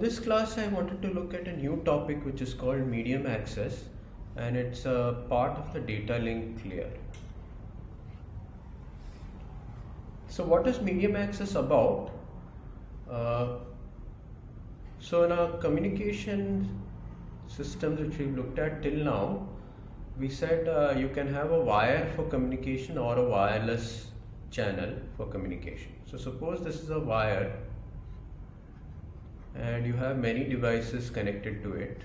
This class I wanted to look at a new topic which is called medium access, and it's a part of the data link layer. So what is medium access about? Uh, so in our communication systems which we looked at till now, we said you can have a wire for communication or a wireless channel for communication. So suppose this is a wire and you have many devices connected to it.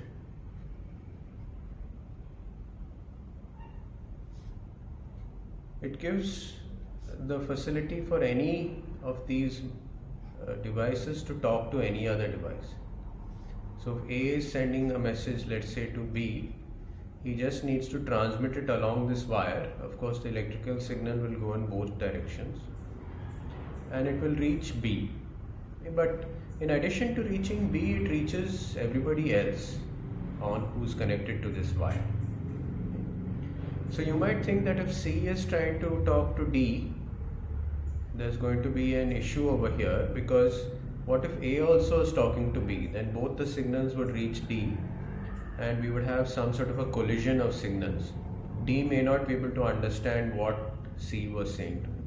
It gives the facility for any of these devices to talk to any other device. So if A is sending a message, let's say to B, he just needs to transmit it along this wire. Of course, the electrical signal will go in both directions and it will reach B. But in addition to reaching B, it reaches everybody else on who's connected to this wire. So you might think that if C is trying to talk to D, there's going to be an issue over here, because what if A also is talking to B? Then both the signals would reach D and we would have some sort of a collision of signals. D may not be able to understand what C was saying to him,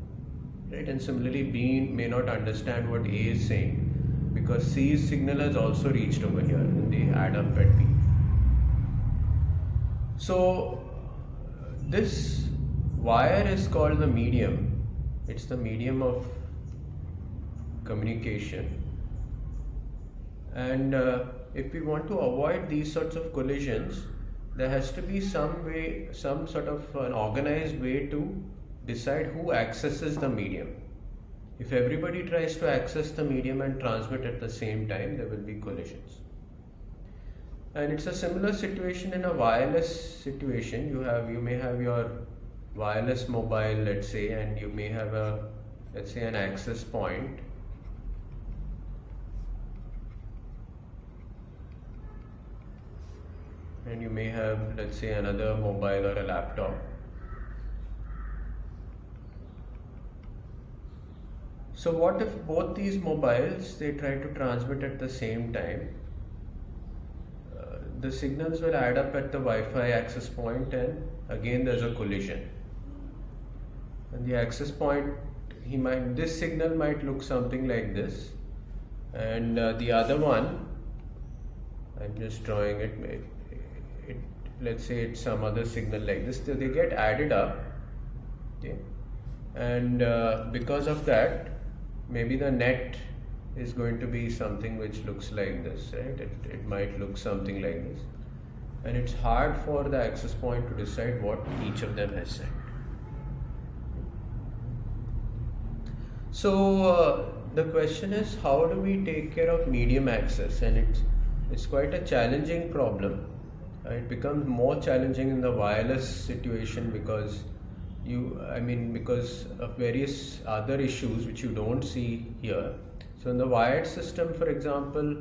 right? And similarly, B may not understand what A is saying, because C's signal has also reached over here and they add up at B. So this wire is called the medium. It's the medium of communication. And if we want to avoid these sorts of collisions, there has to be some way, some sort of an organized way to decide who accesses the medium. If everybody tries to access the medium and transmit at the same time, there will be collisions. And it's a similar situation in a wireless situation. You may have your wireless mobile, let's say, and you may have let's say, an access point. And you may have, let's say, another mobile or a laptop. So what if both these mobiles, they try to transmit at the same time? The signals will add up at the Wi-Fi access point, and again there's a collision. And the access point, this signal might look something like this, and the other one, I'm just drawing it, let's say it's some other signal like this. They get added up, okay? And because of that, maybe the net is going to be something which looks like this, right? It might look something like this, and it's hard for the access point to decide what each of them has sent. So the question is, how do we take care of medium access? And it's quite a challenging problem. It becomes more challenging in the wireless situation because because of various other issues which you don't see here. So in the wired system, for example,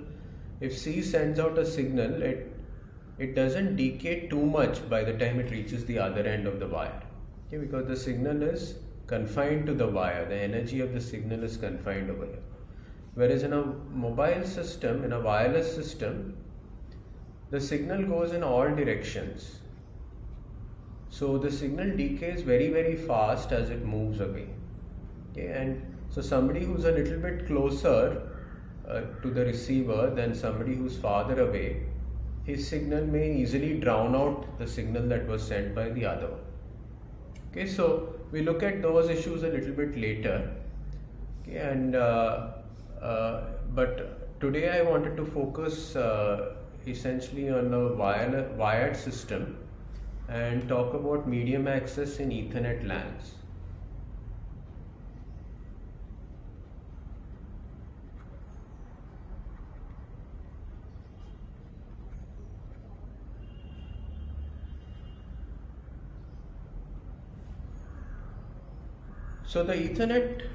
if C sends out a signal, it doesn't decay too much by the time it reaches the other end of the wire, okay? Because the signal is confined to the wire, the energy of the signal is confined over here. Whereas in a mobile system, in a wireless system, the signal goes in all directions. So the signal decays very, very fast as it moves away, okay? And so somebody who's a little bit closer to the receiver than somebody who's farther away, his signal may easily drown out the signal that was sent by the other one. Okay, so we look at those issues a little bit later. Okay, and but today I wanted to focus essentially on a wired system and talk about medium access in Ethernet LANs. So the Ethernet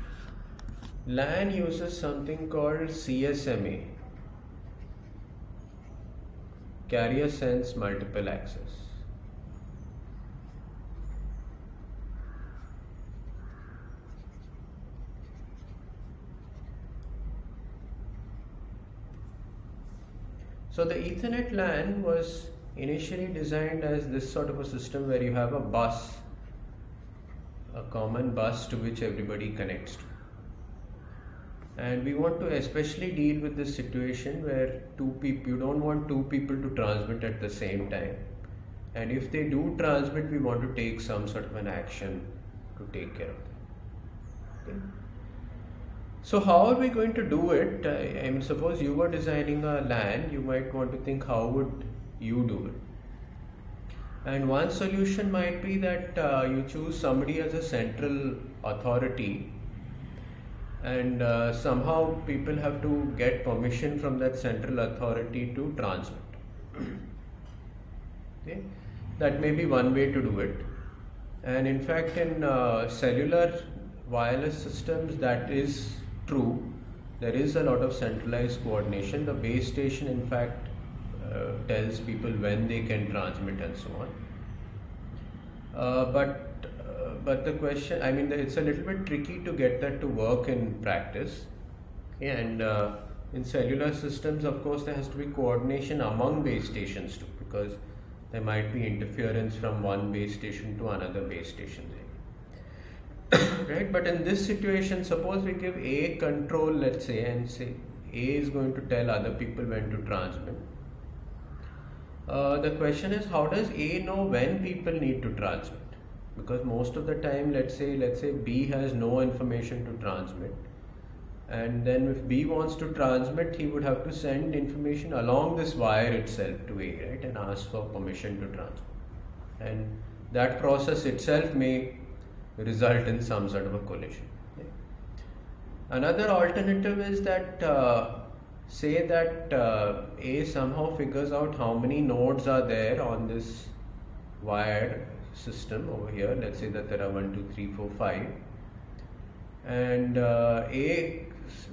LAN uses something called CSMA, Carrier Sense Multiple Access. So the Ethernet LAN was initially designed as this sort of a system where you have a bus, a common bus to which everybody connects to. And we want to especially deal with this situation where you don't want two people to transmit at the same time. And if they do transmit, we want to take some sort of an action to take care of them. Okay. So how are we going to do it? I mean, suppose you were designing a LAN, you might want to think, how would you do it? And one solution might be that you choose somebody as a central authority, and somehow people have to get permission from that central authority to transmit. Okay? That may be one way to do it. And in fact, in cellular wireless systems, that is true. There is a lot of centralized coordination. The base station, in fact, tells people when they can transmit and so on. But the question, I mean, it's a little bit tricky to get that to work in practice. And in cellular systems, of course, there has to be coordination among base stations too, because there might be interference from one base station to another base station. Right? But in this situation, suppose we give A control, let's say, and say A is going to tell other people when to transmit. The question is, how does A know when people need to transmit? Because most of the time, let's say B has no information to transmit, and then if B wants to transmit, he would have to send information along this wire itself to A, right, and ask for permission to transmit. And that process itself may result in some sort of a collision. Okay. Another alternative is that say that A somehow figures out how many nodes are there on this wired system over here. Let's say that there are 1, 2, 3, 4, 5, and A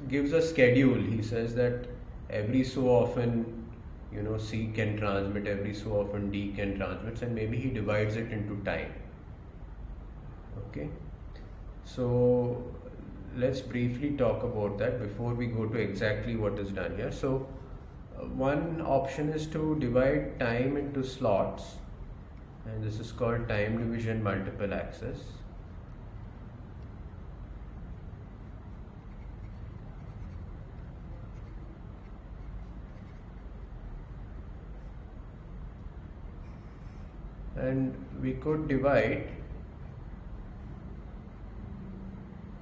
gives a schedule. He says that every so often, C can transmit, every so often D can transmit, and maybe he divides it into time. Okay, so let's briefly talk about that before we go to exactly what is done here. So one option is to divide time into slots, and this is called time division multiple access. And we could divide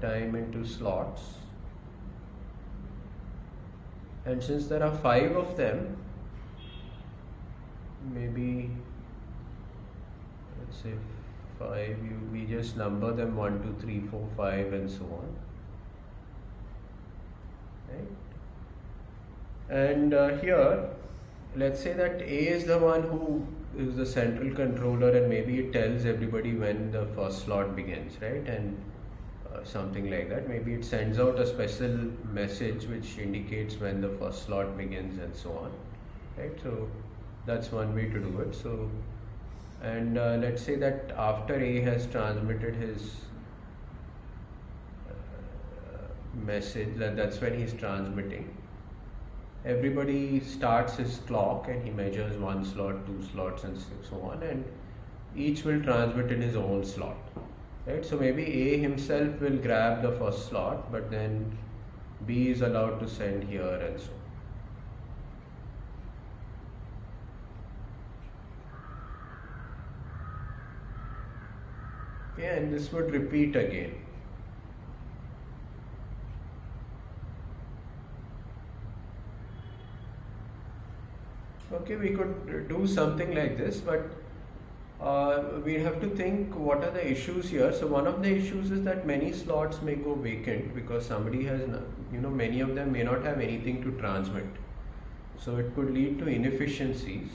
time into slots, and since there are 5 of them, maybe let's say 5, we just number them 1, 2, 3, 4, 5 and so on, right? And here, let's say that A is the one who is the central controller, and maybe it tells everybody when the first slot begins, right? And something like that. Maybe it sends out a special message which indicates when the first slot begins and so on, right? So that's one way to do it. So, and let's say that after A has transmitted his message, that's when he's transmitting, everybody starts his clock and he measures 1 slot, 2 slots and so on, and each will transmit in his own slot. Right, so maybe A himself will grab the first slot, but then B is allowed to send here and so on. Okay, and this would repeat again. Okay, we could do something like this, but we have to think what are the issues here. So one of the issues is that many slots may go vacant because somebody has, many of them may not have anything to transmit. So it could lead to inefficiencies.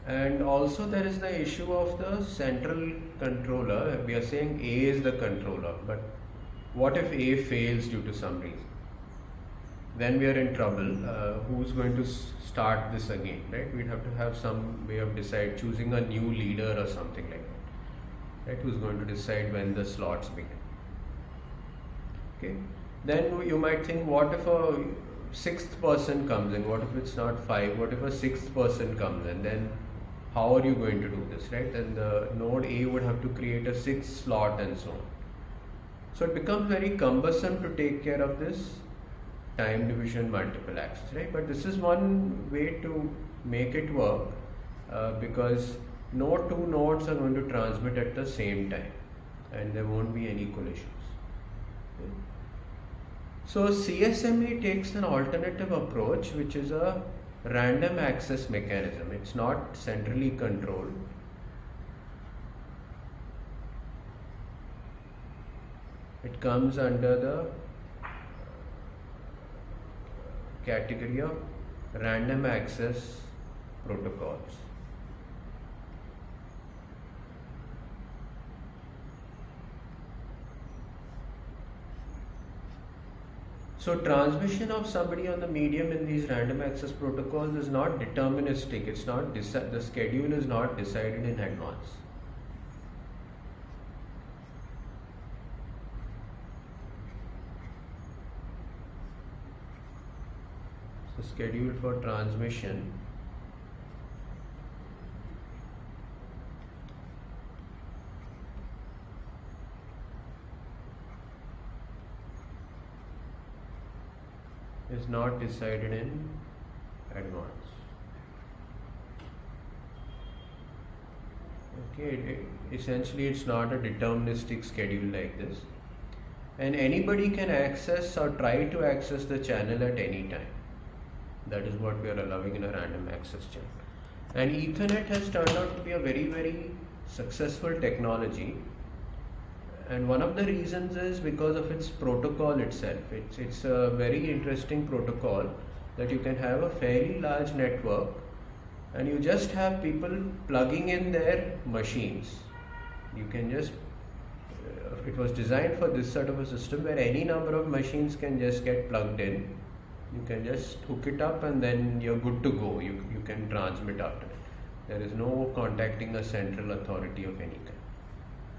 And also there is the issue of the central controller. We are saying A is the controller, but what if A fails due to some reason? Then we are in trouble. Who's going to start this again, right? We'd have to have some way of choosing a new leader or something like that, right? Who's going to decide when the slots begin. Okay. Then you might think, what if sixth person comes in, what if it's not five, what if a sixth person comes in, then how are you going to do this, right? And the node A would have to create a sixth slot and so on. So it becomes very cumbersome to take care of this time division multiple access, right? But this is one way to make it work, because no two nodes are going to transmit at the same time and there won't be any collisions. Okay. So CSMA takes an alternative approach, which is a random access mechanism. It's not centrally controlled. It comes under the category of random access protocols. So transmission of somebody on the medium in these random access protocols is not deterministic. It's not the schedule is not decided in advance. So schedule for transmission is not decided in advance. Okay, essentially it's not a deterministic schedule like this, and anybody can access or try to access the channel at any time. That is what we are allowing in a random access channel. And Ethernet has turned out to be a very, very successful technology. And one of the reasons is because of its protocol itself. It's a very interesting protocol that you can have a fairly large network and you just have people plugging in their machines. You can just, it was designed for this sort of a system where any number of machines can just get plugged in. You can just hook it up and then you're good to go. You can transmit after it. There is no contacting a central authority of any kind.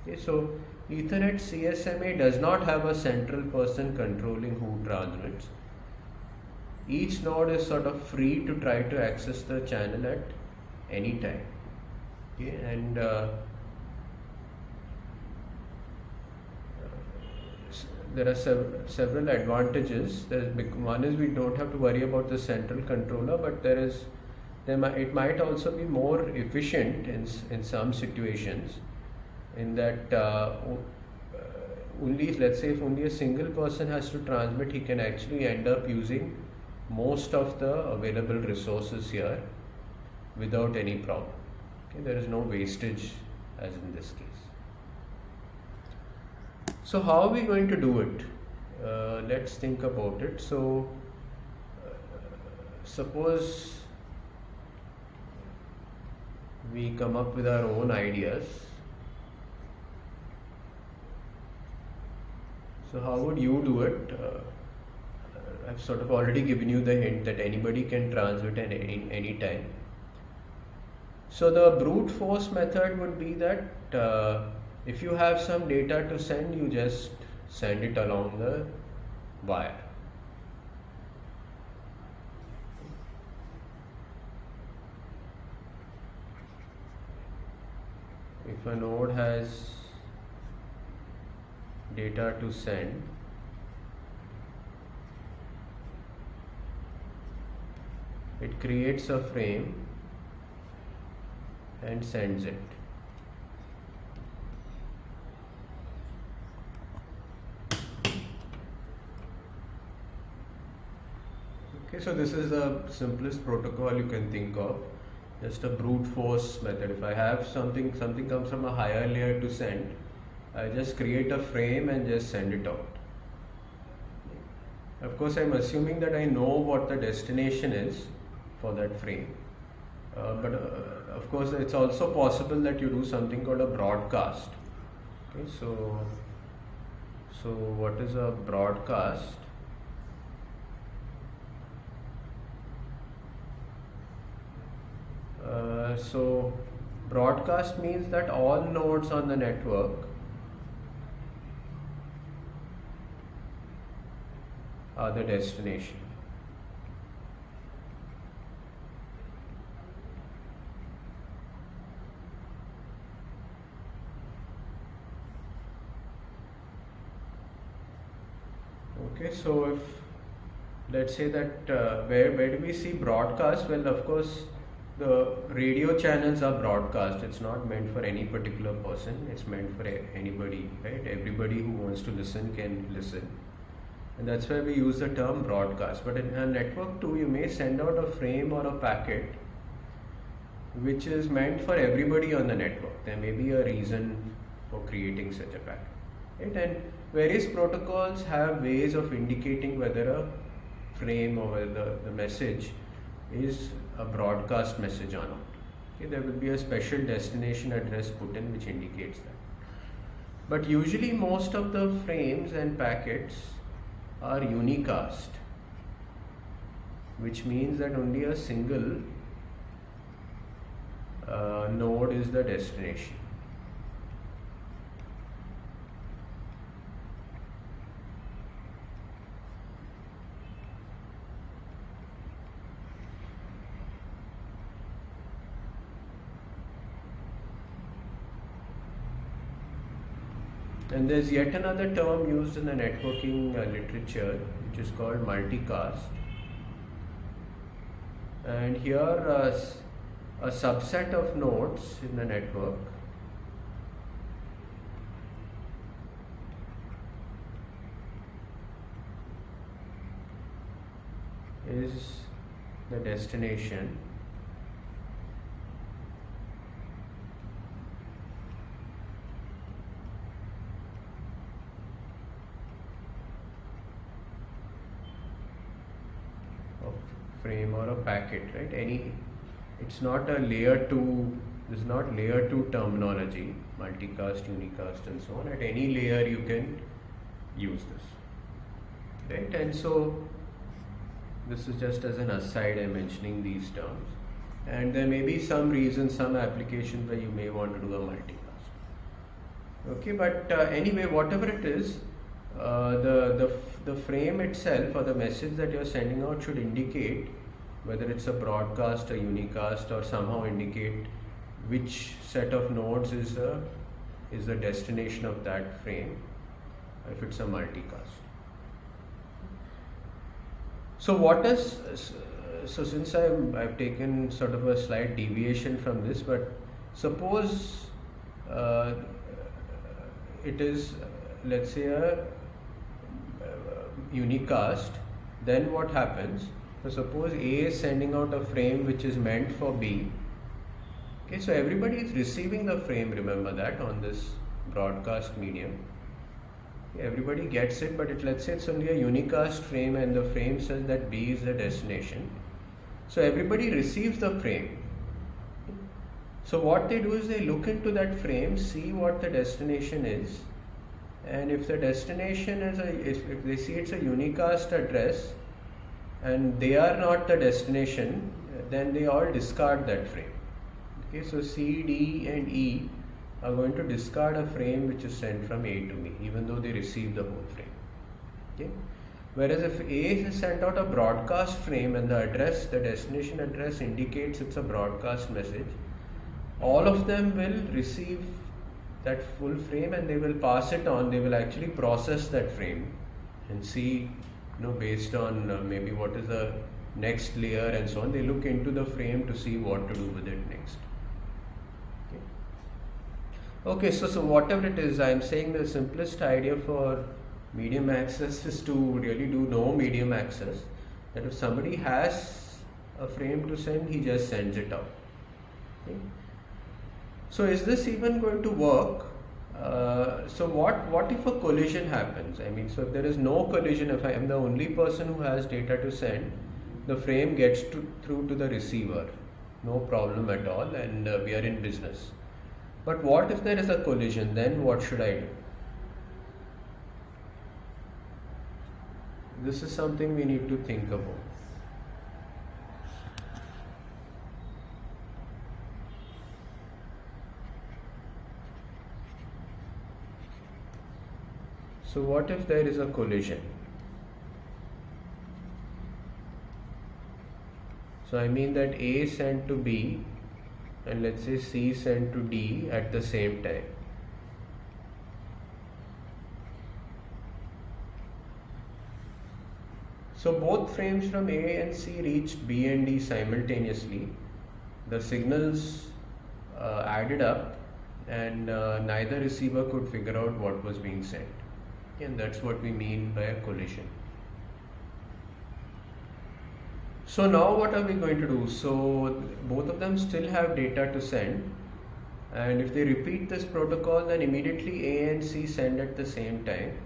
Okay, so Ethernet CSMA does not have a central person controlling who transmits. Each node is sort of free to try to access the channel at any time. Okay, and there are several advantages. One is we don't have to worry about the central controller, but it might also be more efficient in some situations. In that let's say if only a single person has to transmit, he can actually end up using most of the available resources here without any problem. Okay, there is no wastage as in this case. So how are we going to do it? Let's think about it. So suppose we come up with our own ideas. So how would you do it? I've sort of already given you the hint that anybody can transmit at any time. So the brute force method would be that if you have some data to send, you just send it along the wire. If a node has data to send, it creates a frame and sends it. Okay, so this is the simplest protocol you can think of, just a brute force method. If I have something comes from a higher layer to send, I just create a frame and just send it out. Of course, I'm assuming that I know what the destination is for that frame. But of course, it's also possible that you do something called a broadcast. Okay, so what is a broadcast? So broadcast means that all nodes on the network are the destination. Okay, so if let's say that where do we see broadcast? Well, of course, the radio channels are broadcast. It's not meant for any particular person. It's meant for anybody, right? Everybody who wants to listen can listen, and that's why we use the term broadcast. But in a network too, you may send out a frame or a packet which is meant for everybody on the network. There may be a reason for creating such a packet, right? And various protocols have ways of indicating whether a frame or whether the message is a broadcast message or not. Okay, there will be a special destination address put in which indicates that. But usually most of the frames and packets are unicast, which means that only a single node is the destination. And there's yet another term used in the networking literature which is called multicast. And here a subset of nodes in the network is the destination, of frame or a packet, right? It's not a layer 2, this is not layer 2 terminology, multicast, unicast and so on. At any layer you can use this, right? And so this is just as an aside, I'm mentioning these terms. And there may be some reasons, some applications where you may want to do a multicast. Okay, but anyway, whatever it is, the frame itself or the message that you're sending out should indicate whether it's a broadcast, a unicast, or somehow indicate which set of nodes is the destination of that frame if it's a multicast. So since I've taken sort of a slight deviation from this, but suppose it is, let's say, a unicast, then what happens? So suppose A is sending out a frame which is meant for B. Okay, so everybody is receiving the frame, remember that, on this broadcast medium. Okay, everybody gets it, but let's say it's only a unicast frame and the frame says that B is the destination. So everybody receives the frame. So what they do is they look into that frame, see what the destination is, and if the destination is if they see it's a unicast address and they are not the destination, then they all discard that frame. Okay, so C, D and E are going to discard a frame which is sent from A to B, even though they receive the whole frame. Okay, whereas if A has sent out a broadcast frame and the address, the destination address indicates it's a broadcast message, all of them will receive that full frame and they will pass it on. They will actually process that frame and see, based on maybe what is the next layer and so on. They look into the frame to see what to do with it next. Okay, so whatever it is, I am saying the simplest idea for medium access is to really do no medium access. That if somebody has a frame to send, he just sends it out. Okay. So is this even going to work? So what if a collision happens? I mean, so if there is no collision, if I am the only person who has data to send, the frame gets through to the receiver, no problem at all, and we are in business. But what if there is a collision? Then what should I do? This is something we need to think about. So what if there is a collision? So I mean that A sent to B and let's say C sent to D at the same time. So both frames from A and C reached B and D simultaneously. The signals added up, and neither receiver could figure out what was being sent. And that's what we mean by a collision. So now what are we going to do? So both of them still have data to send, and if they repeat this protocol, then immediately A and C send at the same time,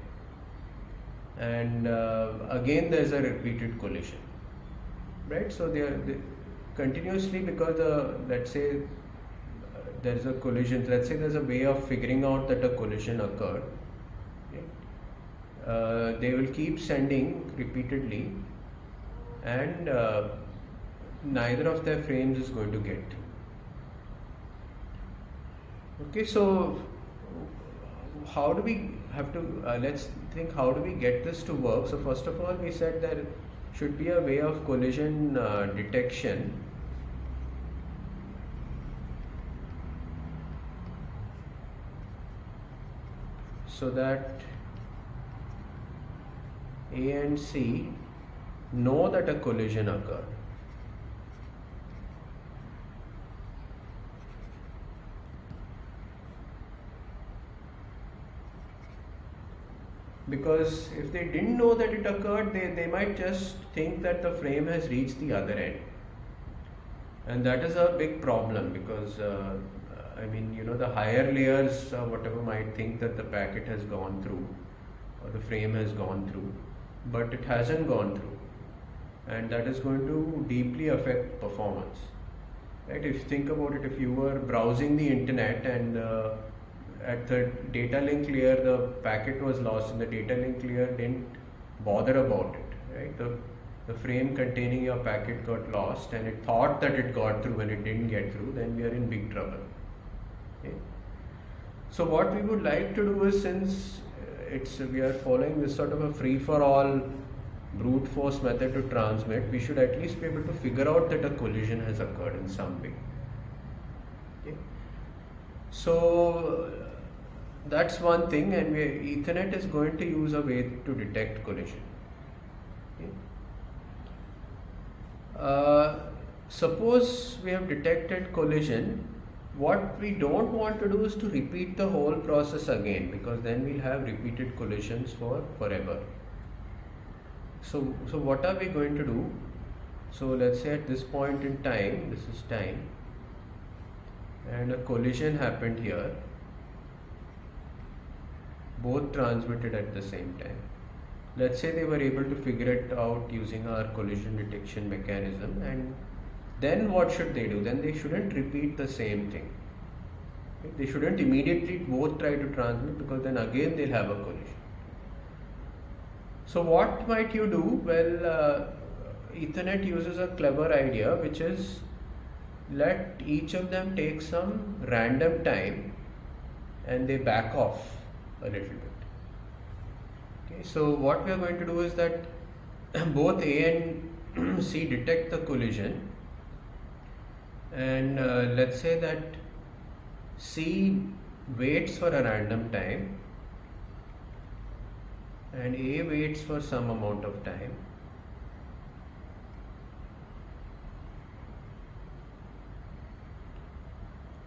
and again there's a repeated collision, right? So they continuously, because let's say there's a collision, let's say there's a way of figuring out that a collision occurred, okay? They will keep sending repeatedly, and neither of their frames is going to get. Okay, so how do we have to, let's think, how do we get this to work? So first of all, we said there should be a way of collision detection. So that A and C know that a collision occurred. Because if they didn't know that it occurred, they might just think that the frame has reached the other end. And that is a big problem, because I mean, the higher layers, whatever, might think that the packet has gone through or the frame has gone through, but it hasn't gone through. And that is going to deeply affect performance. Right? If you think about it, if you were browsing the internet and at the data link layer the packet was lost and the data link layer didn't bother about it, right? The frame containing your packet got lost and it thought that it got through and it didn't get through, then we are in big trouble. Okay? So what we would like to do is, since we are following this sort of a free-for-all brute force method to transmit, we should at least be able to figure out that a collision has occurred in some way. Okay? So that's one thing, and Ethernet is going to use a way to detect collision. Okay? Suppose we have detected collision, what we don't want to do is to repeat the whole process again, because then we'll have repeated collisions for forever. So what are we going to do? So let's say at this point in time, this is time, and a collision happened here, both transmitted at the same time. Let's say they were able to figure it out using our collision detection mechanism, and then what should they do? Then they shouldn't repeat the same thing. Okay? They shouldn't immediately both try to transmit, because then again they'll have a collision. So what might you do? Well, Ethernet uses a clever idea, which is let each of them take some random time and they back off a little bit. Okay, so what we are going to do is that both A and C detect the collision, and let's say that C waits for a random time and A waits for some amount of time.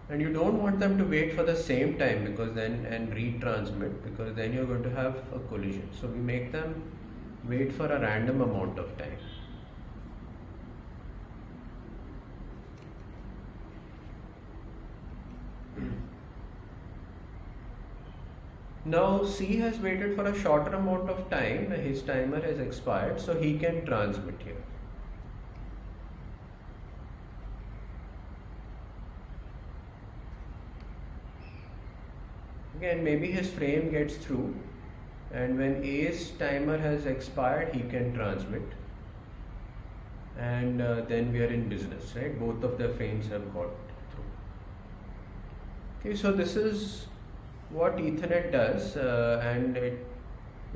And you don't want them to wait for the same time, because then and retransmit, because then you're going to have a collision. So we make them wait for a random amount of time. Now C has waited for a shorter amount of time, his timer has expired, so he can transmit here. Again, maybe his frame gets through, and when A's timer has expired, he can transmit, and then we are in business, right? Both of the frames have got through. Okay, so this is what Ethernet does, and it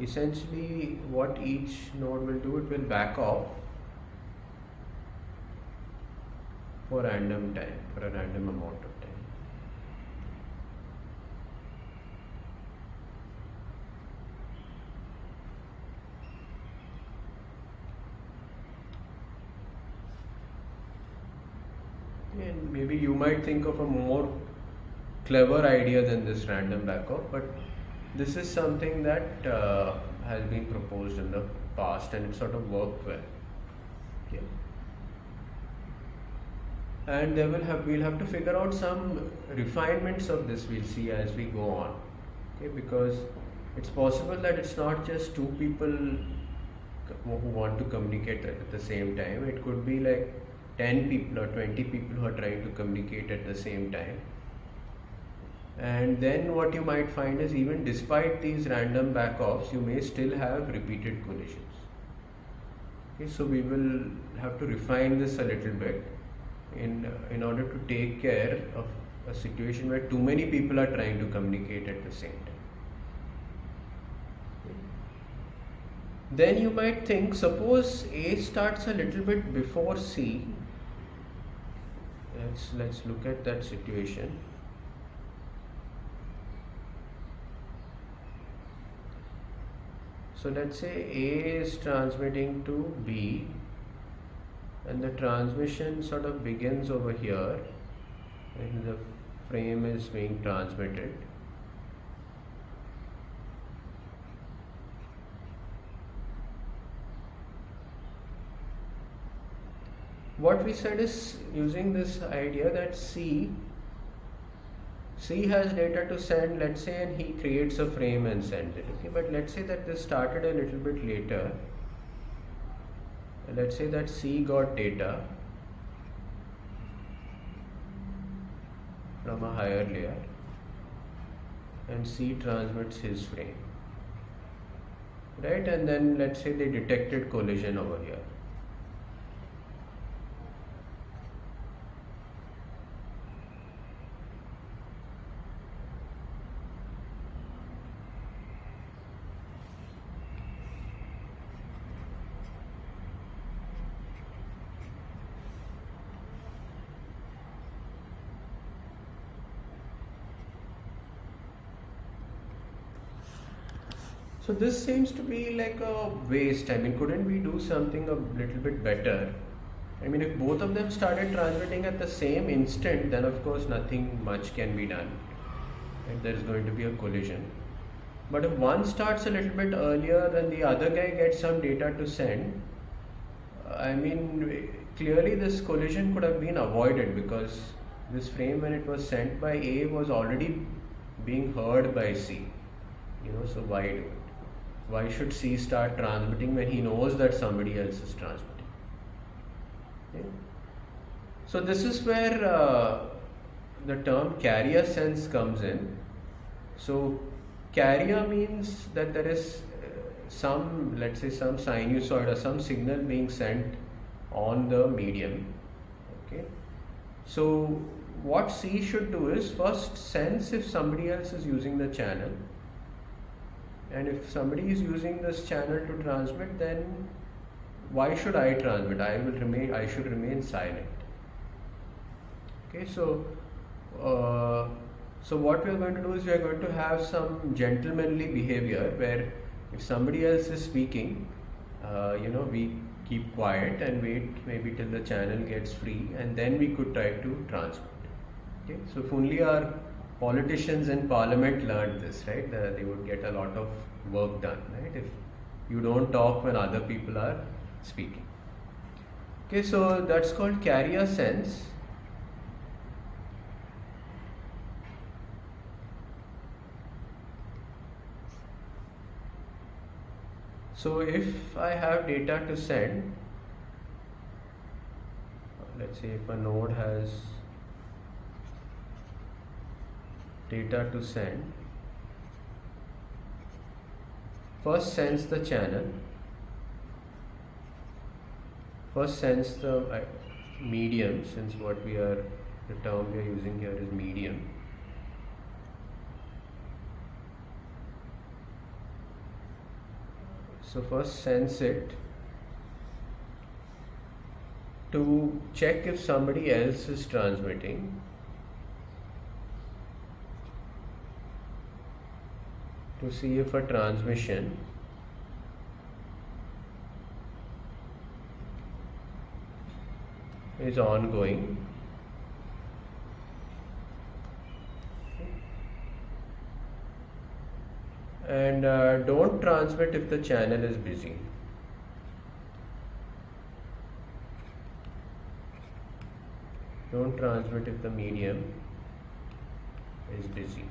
essentially what each node will do, it will back off for random time, for a random amount of time. And maybe you might think of a more clever idea than this random backoff, but this is something that has been proposed in the past and it sort of worked well. Okay. And we'll have to figure out some refinements of this, we'll see as we go on. Okay, because it's possible that it's not just two people who want to communicate at the same time. It could be like 10 people or 20 people who are trying to communicate at the same time. And then what you might find is, even despite these random backoffs, you may still have repeated collisions. Okay, so we will have to refine this a little bit in order to take care of a situation where too many people are trying to communicate at the same time. Then you might think, suppose A starts a little bit before C. Let's look at that situation. So let's say A is transmitting to B, and the transmission sort of begins over here, and the frame is being transmitted. What we said is, using this idea that C has data to send, let's say, and he creates a frame and sends it. Okay, but let's say that this started a little bit later. Let's say that C got data from a higher layer and C transmits his frame, right? And then let's say they detected collision over here. So this seems to be like a waste. I mean, couldn't we do something a little bit better? I mean, if both of them started transmitting at the same instant, then of course nothing much can be done. And there is going to be a collision. But if one starts a little bit earlier, then the other guy gets some data to send. I mean, clearly this collision could have been avoided, because this frame, when it was sent by A, was already being heard by C. So why do it? Why should C start transmitting when he knows that somebody else is transmitting? Okay. So this is where the term carrier sense comes in. So carrier means that there is some, let's say, some sinusoid or some signal being sent on the medium. Okay. So what C should do is first sense if somebody else is using the channel. And if somebody is using this channel to transmit, then why should I transmit? I should remain silent. Okay, so what we are going to do is we are going to have some gentlemanly behavior where if somebody else is speaking, we keep quiet and wait maybe till the channel gets free, and then we could try to transmit. Okay, so if only our politicians in parliament learned this, right, they would get a lot of work done, right, if you don't talk when other people are speaking. Okay, so that's called carrier sense. So if I have data to send, let's say if a node has data to send, first sense the channel, first sense the medium, since the term we are using here is medium. So first sense it to check if somebody else is transmitting. To see if a transmission is ongoing, and don't transmit if the channel is busy. Don't transmit if the medium is busy.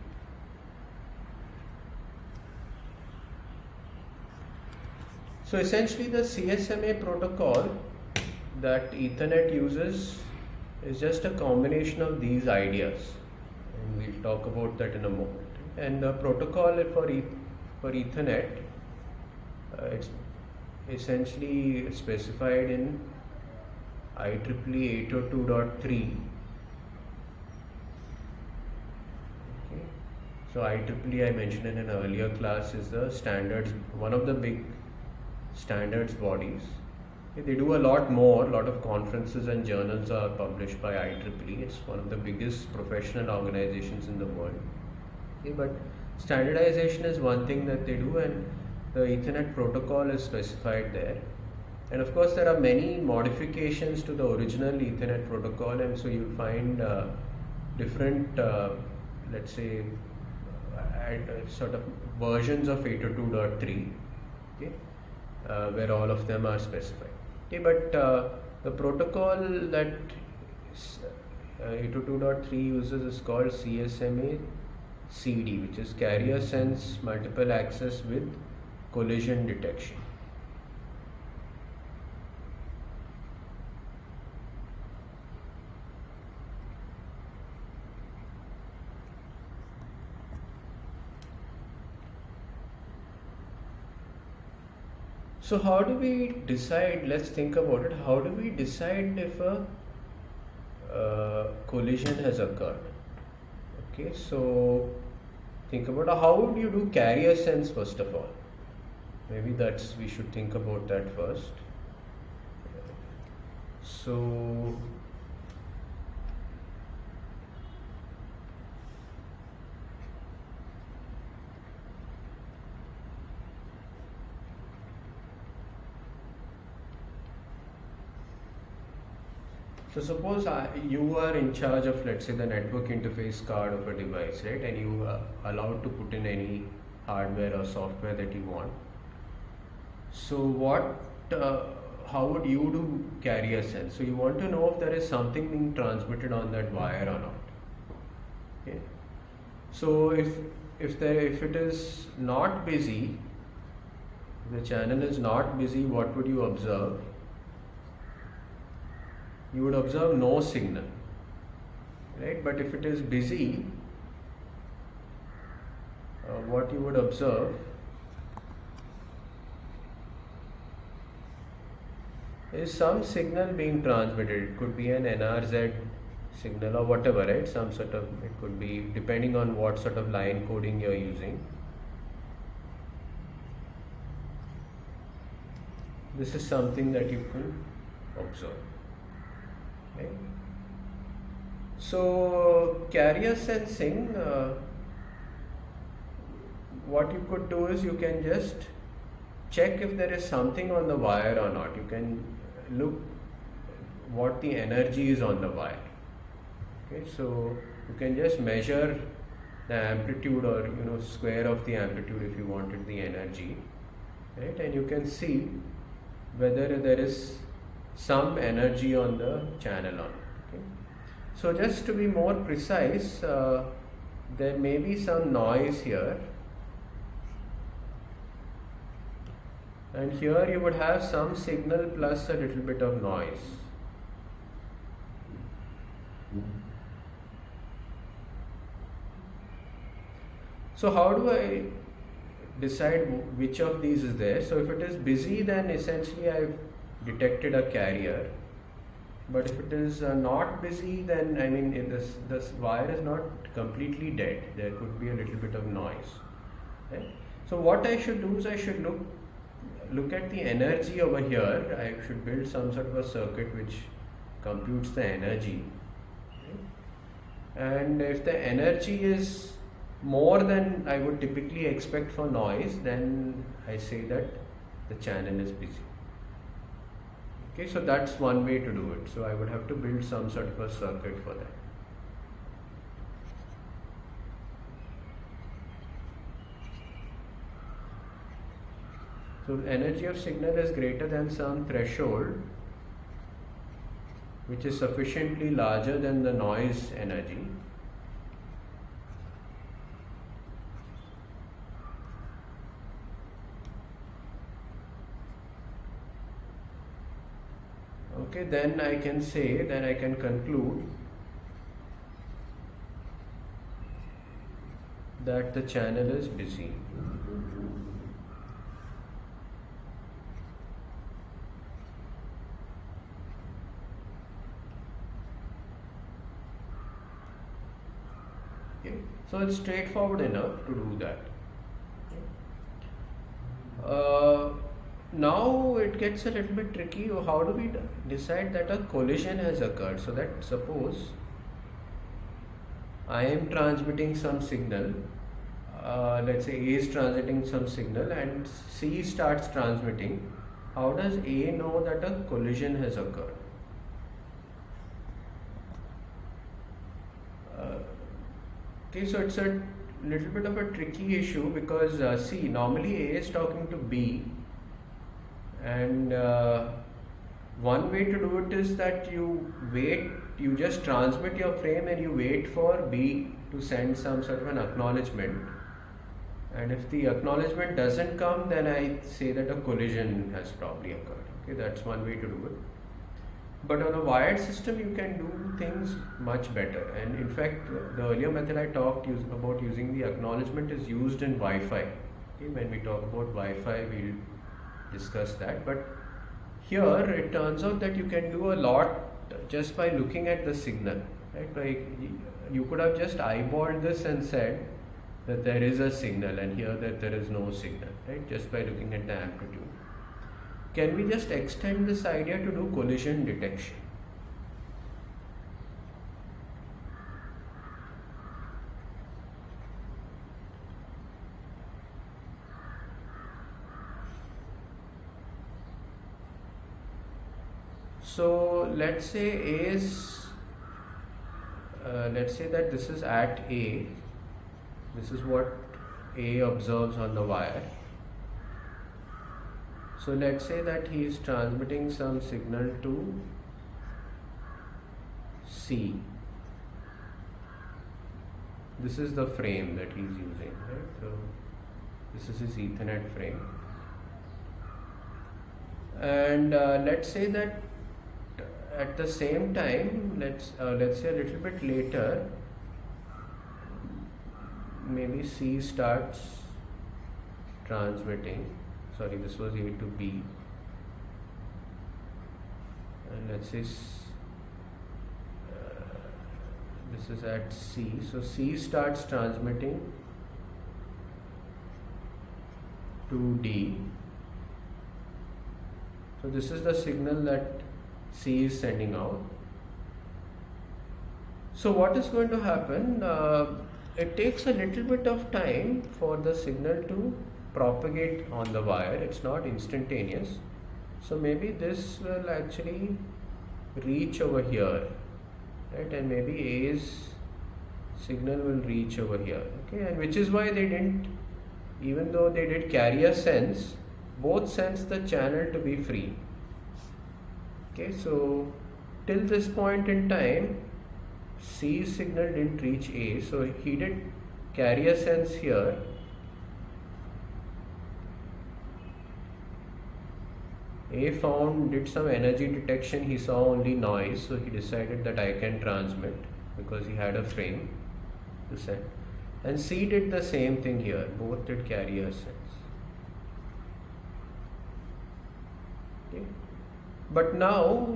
So essentially the CSMA protocol that Ethernet uses is just a combination of these ideas, and we'll talk about that in a moment. And the protocol for Ethernet, it's essentially specified in IEEE 802.3. Okay. So IEEE, I mentioned in an earlier class, is the standards, one of the big standards bodies. Okay. They do a lot more, a lot of conferences and journals are published by IEEE. It's one of the biggest professional organizations in the world. Okay. But standardization is one thing that they do, and the Ethernet protocol is specified there. And of course, there are many modifications to the original Ethernet protocol, and so you'll find different, let's say, sort of versions of 802.3, okay, where all of them are specified. Okay, but the protocol that 802.3 uses is called CSMA CD, which is Carrier Sense Multiple Access with Collision Detection. So how do we decide, let's think about it, how do we decide if a collision has occurred? Okay, so think about how would you do carrier sense first of all? Maybe we should think about that first. So suppose you are in charge of, let's say, the network interface card of a device, right? And you are allowed to put in any hardware or software that you want. So how would you do carrier sense? So you want to know if there is something being transmitted on that wire or not. Okay. So if it is not busy, the channel is not busy, what would you observe? You would observe no signal, right? But if it is busy, what you would observe is some signal being transmitted. It could be an NRZ signal or whatever, right? Some sort of, it could be depending on what sort of line coding you're using. This is something that you can observe. Okay. So carrier sensing, what you could do is you can just check if there is something on the wire or not. You can look what the energy is on the wire. Okay, so you can just measure the amplitude, or square of the amplitude if you wanted the energy, right? And you can see whether there is some energy on the channel on it. Okay. So just to be more precise, there may be some noise here, and here you would have some signal plus a little bit of noise. So how do I decide which of these is there? So if it is busy, then essentially I've detected a carrier. But if it is not busy, then this wire is not completely dead. There could be a little bit of noise. Right? So what I should do is I should look at the energy over here. I should build some sort of a circuit which computes the energy. Okay? And if the energy is more than I would typically expect for noise, then I say that the channel is busy. Okay, so that's one way to do it. So I would have to build some sort of a circuit for that. So energy of signal is greater than some threshold which is sufficiently larger than the noise energy. Okay, then I can say, then I can conclude that the channel is busy. Okay. So it's straightforward enough to do that. Now it gets a little bit tricky. How do we decide that a collision has occurred? So that suppose I am transmitting some signal, let's say A is transmitting some signal and C starts transmitting. How does A know that a collision has occurred? Okay, so it's a little bit of a tricky issue because see, normally A is talking to B, and one way to do it is that you wait, you just transmit your frame and you wait for B to send some sort of an acknowledgement, and if the acknowledgement doesn't come, then I say that a collision has probably occurred. Okay, that's one way to do it. But on a wired system, you can do things much better. And in fact, the earlier method I talked about using the acknowledgement is used in Wi-Fi. Okay, when we talk about Wi-Fi, we'll discuss that. But here, it turns out that you can do a lot just by looking at the signal. Right? You could have just eyeballed this and said that there is a signal, and here that there is no signal. Right? Just by looking at the amplitude. Can we just extend this idea to do collision detection? So let's say let's say that this is at A. This is what A observes on the wire. So let's say that he is transmitting some signal to C. This is the frame that he is using, right? So this is his Ethernet frame. And let's say that at the same time, let's say a little bit later, maybe C starts transmitting. Sorry, this was A to B, and let's say this is at C. So C starts transmitting to D. So this is the signal that C is sending out. So what is going to happen? It takes a little bit of time for the signal to propagate on the wire. It's not instantaneous. So maybe this will actually reach over here, right? And maybe A's signal will reach over here. Okay, and which is why they didn't, even though they did carrier sense, both sense the channel to be free. Okay, so till this point in time, C's signal didn't reach A, so he did carrier sense here. A did some energy detection, he saw only noise, so he decided that I can transmit because he had a frame to send. And C did the same thing here, both did carrier sense. Okay. But now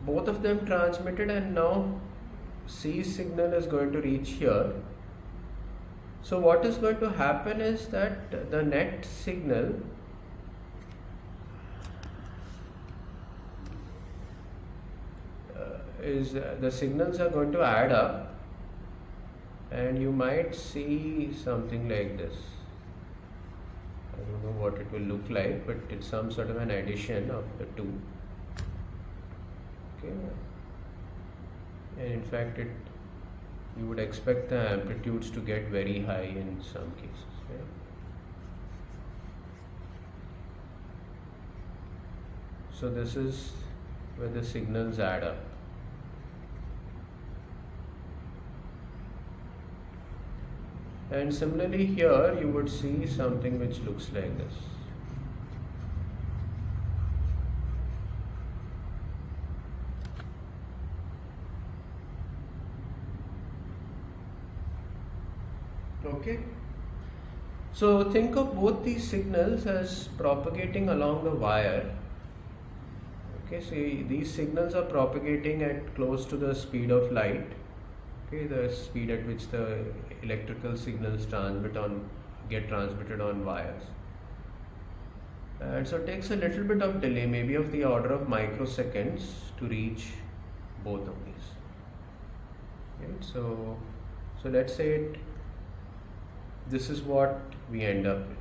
both of them transmitted, and now C's signal is going to reach here. So what is going to happen is that the net signal the signals are going to add up, and you might see something like this. I don't know what it will look like, but it's some sort of an addition of the two. Okay, and in fact you would expect the amplitudes to get very high in some cases, right? So this is where the signals add up. And similarly here you would see something which looks like this. Okay. So think of both these signals as propagating along the wire. Okay, so these signals are propagating at close to the speed of light. Okay, the speed at which the electrical signals get transmitted on wires. And so it takes a little bit of delay, maybe of the order of microseconds, to reach both of these. Right? So let's say this is what we end up with.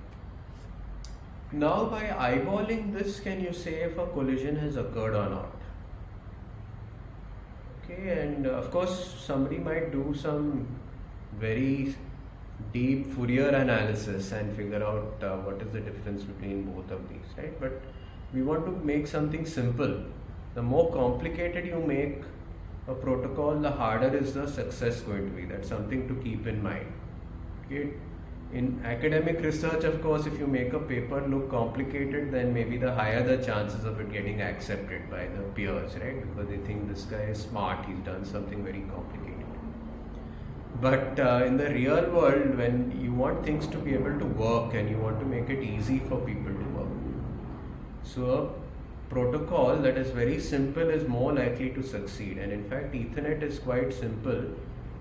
Now by eyeballing this, can you say if a collision has occurred or not? Okay, and of course somebody might do some very deep Fourier analysis and figure out what is the difference between both of these, right? But we want to make something simple. The more complicated you make a protocol, the harder is the success going to be. That's something to keep in mind. Okay? In academic research, of course, if you make a paper look complicated, then maybe the higher the chances of it getting accepted by the peers, right? Because they think this guy is smart, he's done something very complicated. But in the real world, when you want things to be able to work and you want to make it easy for people to work, so a protocol that is very simple is more likely to succeed. And in fact, Ethernet is quite simple.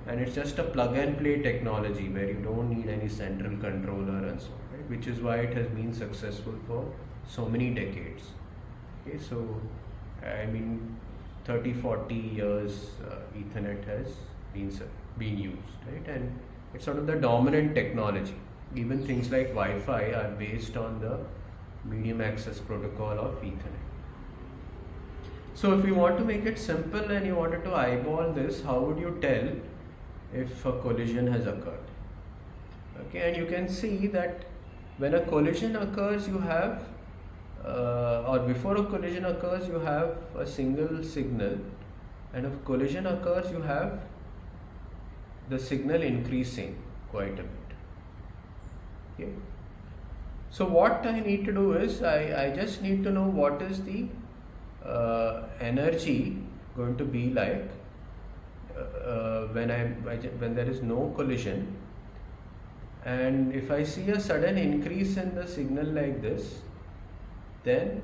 And it's just a plug and play technology where you don't need any central controller and so on, right? Which is why it has been successful for so many decades. Okay, so I mean 30-40 years Ethernet has been used, right? And it's sort of the dominant technology. Even things like Wi-Fi are based on the medium access protocol of Ethernet. So if you want to make it simple and you wanted to eyeball this, how would you tell if a collision has occurred? Okay, and you can see that when a collision occurs, you have or before a collision occurs, you have a single signal, and if collision occurs, you have the signal increasing quite a bit. Okay, so what I need to do is I just need to know what is the energy going to be like when there is no collision, and if I see a sudden increase in the signal like this, then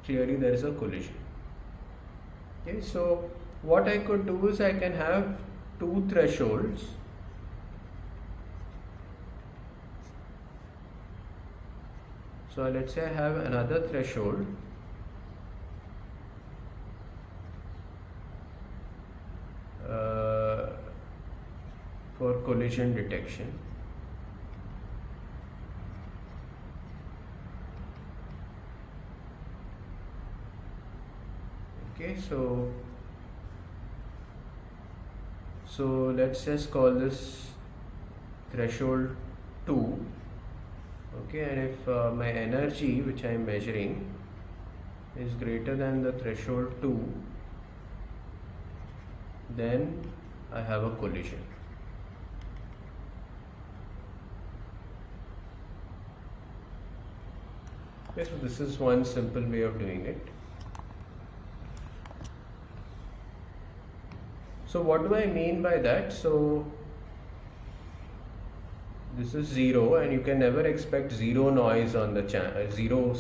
clearly there is a collision. Okay, so what I could do is I can have two thresholds. So let's say I have another threshold for collision detection. Okay, so let's just call this threshold 2. Okay, and if my energy which I am measuring is greater than the threshold 2, then I have a collision. Okay, so this is one simple way of doing it. So what do I mean by that? So this is 0, and you can never expect zero noise on the channel, zero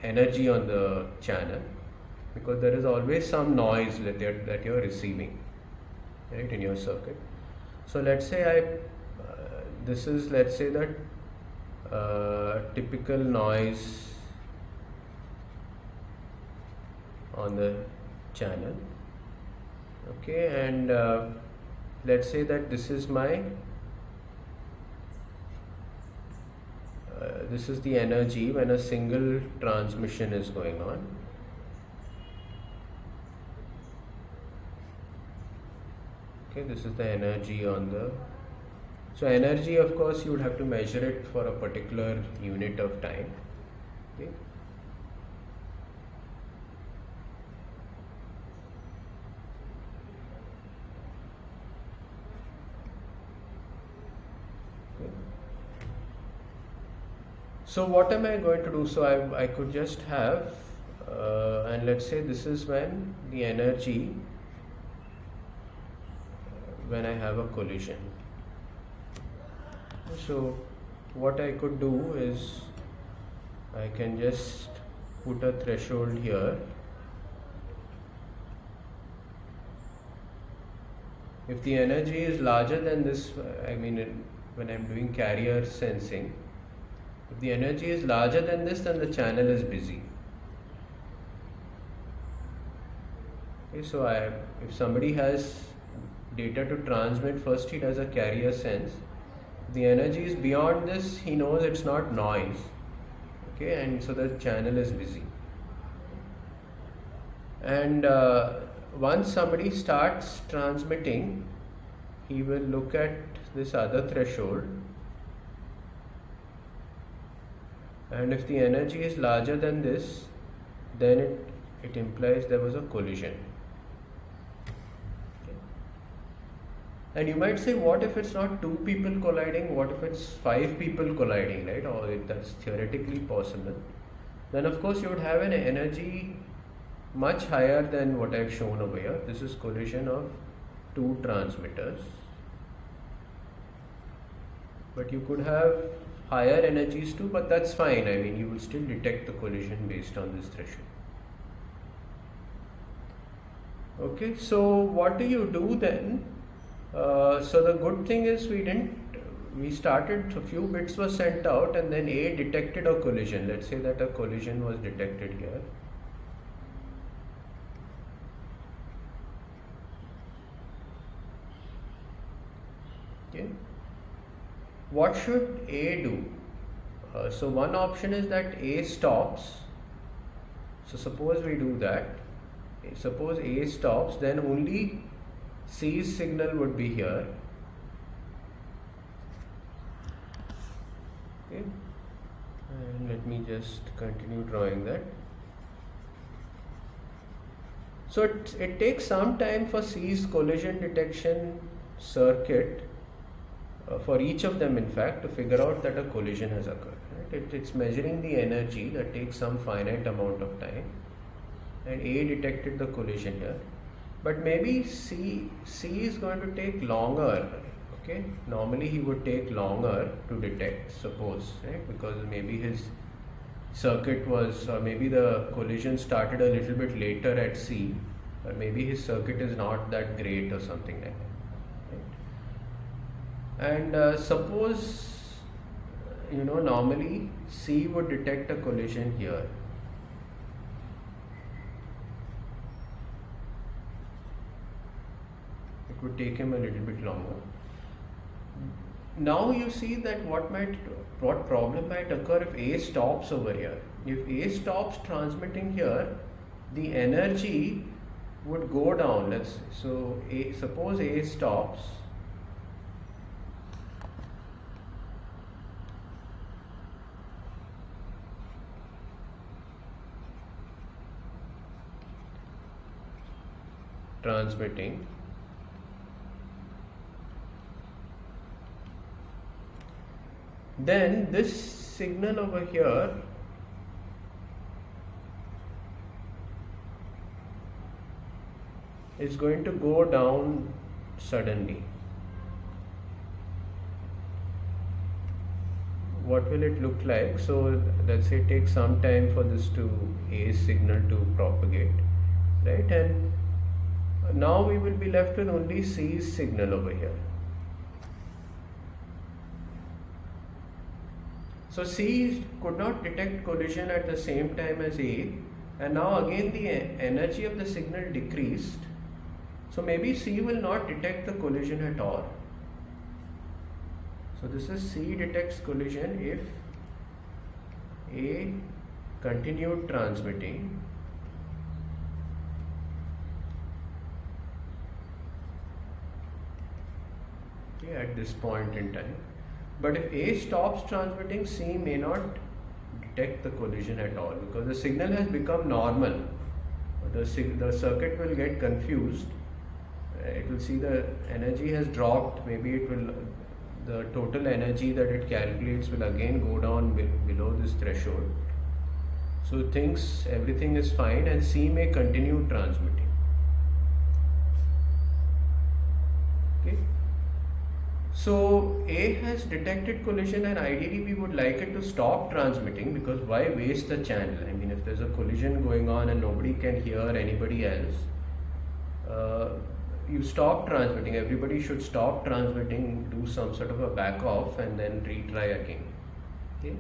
energy on the channel, because there is always some noise that you're receiving, right, in your circuit. So let's say this is, let's say that typical noise on the channel. Okay, and let's say that this is my this is the energy when a single transmission is going on. Okay, this is the energy on the, so energy, of course, you would have to measure it for a particular unit of time. Okay, So what am I going to do? So I could just have, and let's say this is when the energy, when I have a collision. So what I could do is I can just put a threshold here. If the energy is larger than this, when I'm doing carrier sensing, if the energy is larger than this, then the channel is busy. Okay, so if somebody has data to transmit, first he does a carrier sense. If the energy is beyond this, he knows it's not noise. Okay, and so the channel is busy. And once somebody starts transmitting, he will look at this other threshold, and if the energy is larger than this, then it implies there was a collision. Okay. And you might say, what if it's not two people colliding? What if it's five people colliding, right? Or if that's theoretically possible, then of course you would have an energy much higher than what I've shown over here. This is collision of two transmitters, but you could have higher energies too, but that's fine. I mean, you will still detect the collision based on this threshold. Okay, so what do you do then? So the good thing is we started, a few bits were sent out, and then A detected a collision. Let's say that a collision was detected here. Okay. What should A do? So one option is that A stops. So suppose we do that. Suppose A stops, then only C's signal would be here. Okay. And let me just continue drawing that. So it takes some time for C's collision detection circuit, for each of them in fact, to figure out that a collision has occurred. Right? It's measuring the energy, that takes some finite amount of time, and A detected the collision here, but maybe C is going to take longer. Okay, normally he would take longer to detect, suppose, right? Because maybe his circuit was, or maybe the collision started a little bit later at C, or maybe his circuit is not that great or something like that. And suppose, normally C would detect a collision here. It would take him a little bit longer. Now you see that what problem might occur if A stops over here. If A stops transmitting here, the energy would go down. Suppose A stops. Transmitting, then this signal over here is going to go down suddenly. What will it look like? So let's say it takes some time for this A signal to propagate, right? And now we will be left with only C's signal over here. So C could not detect collision at the same time as A, and now again the energy of the signal decreased. So maybe C will not detect the collision at all. So this is C detects collision if A continued transmitting at this point in time. But if A stops transmitting, C may not detect the collision at all, because the signal has become normal. The circuit will get confused. It will see the energy has dropped. Maybe the total energy that it calculates will again go down below this threshold. So it thinks everything is fine and C may continue transmitting. Okay. So A has detected collision and ideally we would like it to stop transmitting, because why waste the channel? I mean, if there's a collision going on and nobody can hear anybody else, you stop transmitting. Everybody should stop transmitting, do some sort of a back off and then retry again. Okay.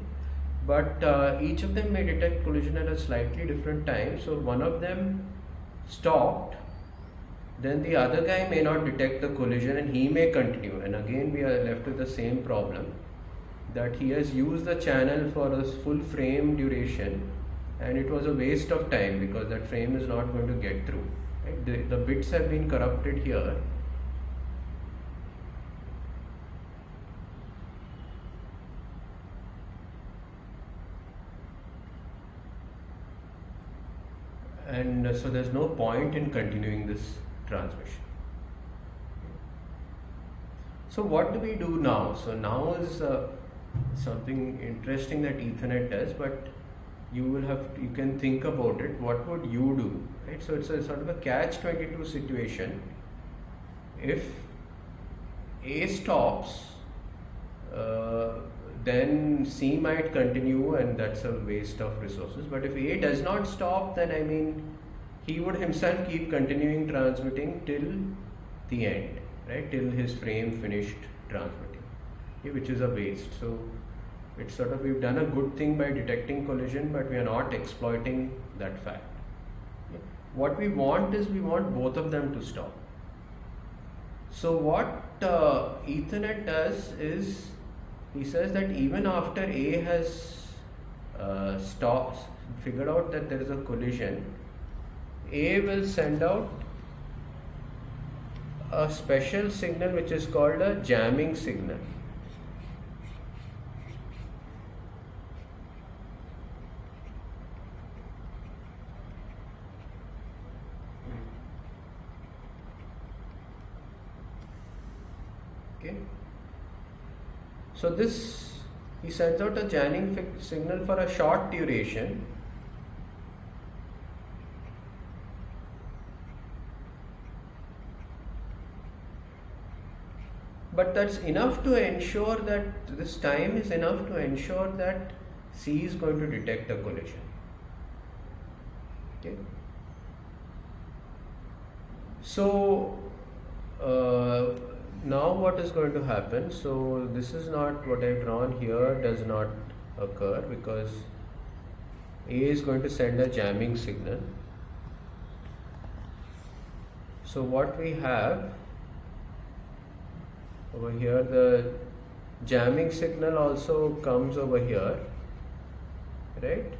But each of them may detect collision at a slightly different time. So one of them stopped, then the other guy may not detect the collision and he may continue, and again we are left with the same problem, that he has used the channel for a full frame duration and it was a waste of time because that frame is not going to get through. Right? The bits have been corrupted here. And so there's no point in continuing this transmission. So what do we do now? So now is something interesting that Ethernet does, but you can think about it. What would you do? Right? So it's a sort of a catch-22 situation. If A stops, then C might continue and that's a waste of resources. But if A does not stop, then I mean, he would himself keep continuing transmitting till the end, right? Till his frame finished transmitting, okay, which is a waste. So it's sort of, we've done a good thing by detecting collision, but we are not exploiting that fact. Okay. What we want is, we want both of them to stop. So what Ethernet does is, he says that even after A has figured out that there is a collision, A will send out a special signal which is called a jamming signal. Okay. So this, he sends out a jamming signal for a short duration. But that's enough to ensure that this time is enough to ensure that C is going to detect a collision. Okay. So now what is going to happen? So this is not what I've drawn here, does not occur because A is going to send a jamming signal. So what we have over here, the jamming signal also comes over here, right?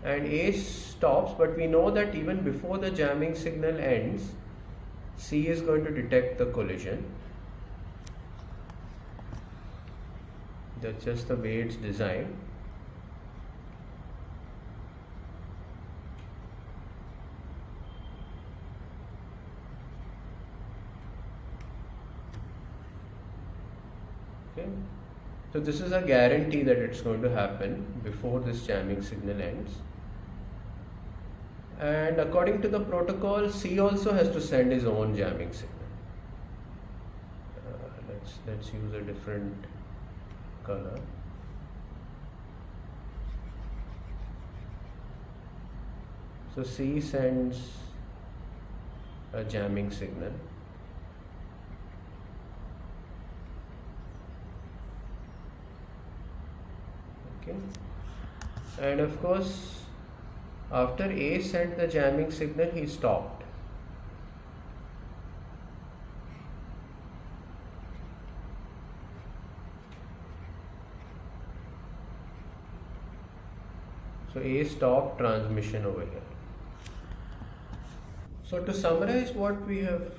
And A stops, but we know that even before the jamming signal ends, C is going to detect the collision. That's just the way it's designed. Okay. So this is a guarantee that it's going to happen before this jamming signal ends. And according to the protocol, C also has to send his own jamming signal. Let's use a different color. So C sends a jamming signal. Okay. And of course, after A sent the jamming signal, he stopped. So A stopped transmission over here. So to summarize what we have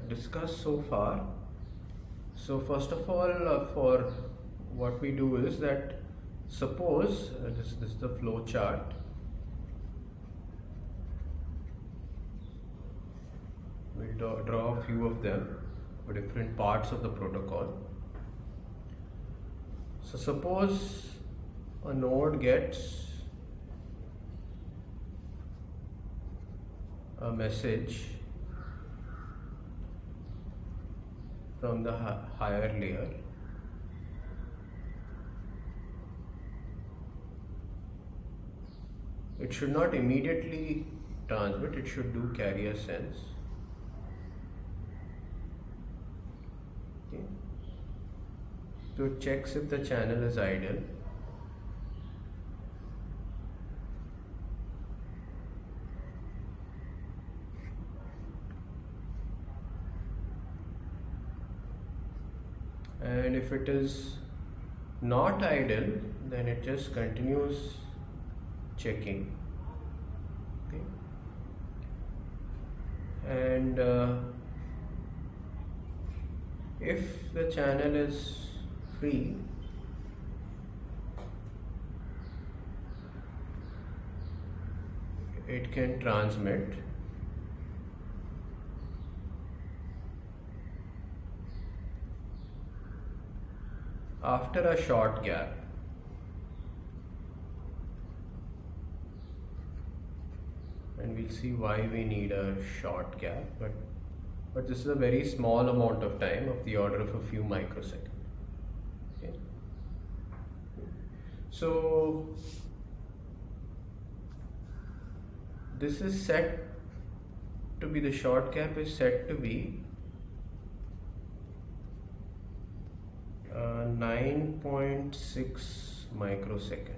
discussed so far, so first of all, for what we do is that, suppose this is the flow chart. We'll draw a few of them for different parts of the protocol. So suppose a node gets a message from the higher layer. It should not immediately transmit, it should do carrier sense. Okay. So it checks if the channel is idle. And if it is not idle, then it just continues checking. Okay. And if the channel is free, it can transmit. After a short gap. And we'll see why we need a short gap, but this is a very small amount of time, of the order of a few microseconds. Okay. So this is set to be, the short gap is set to be 9.6 microseconds.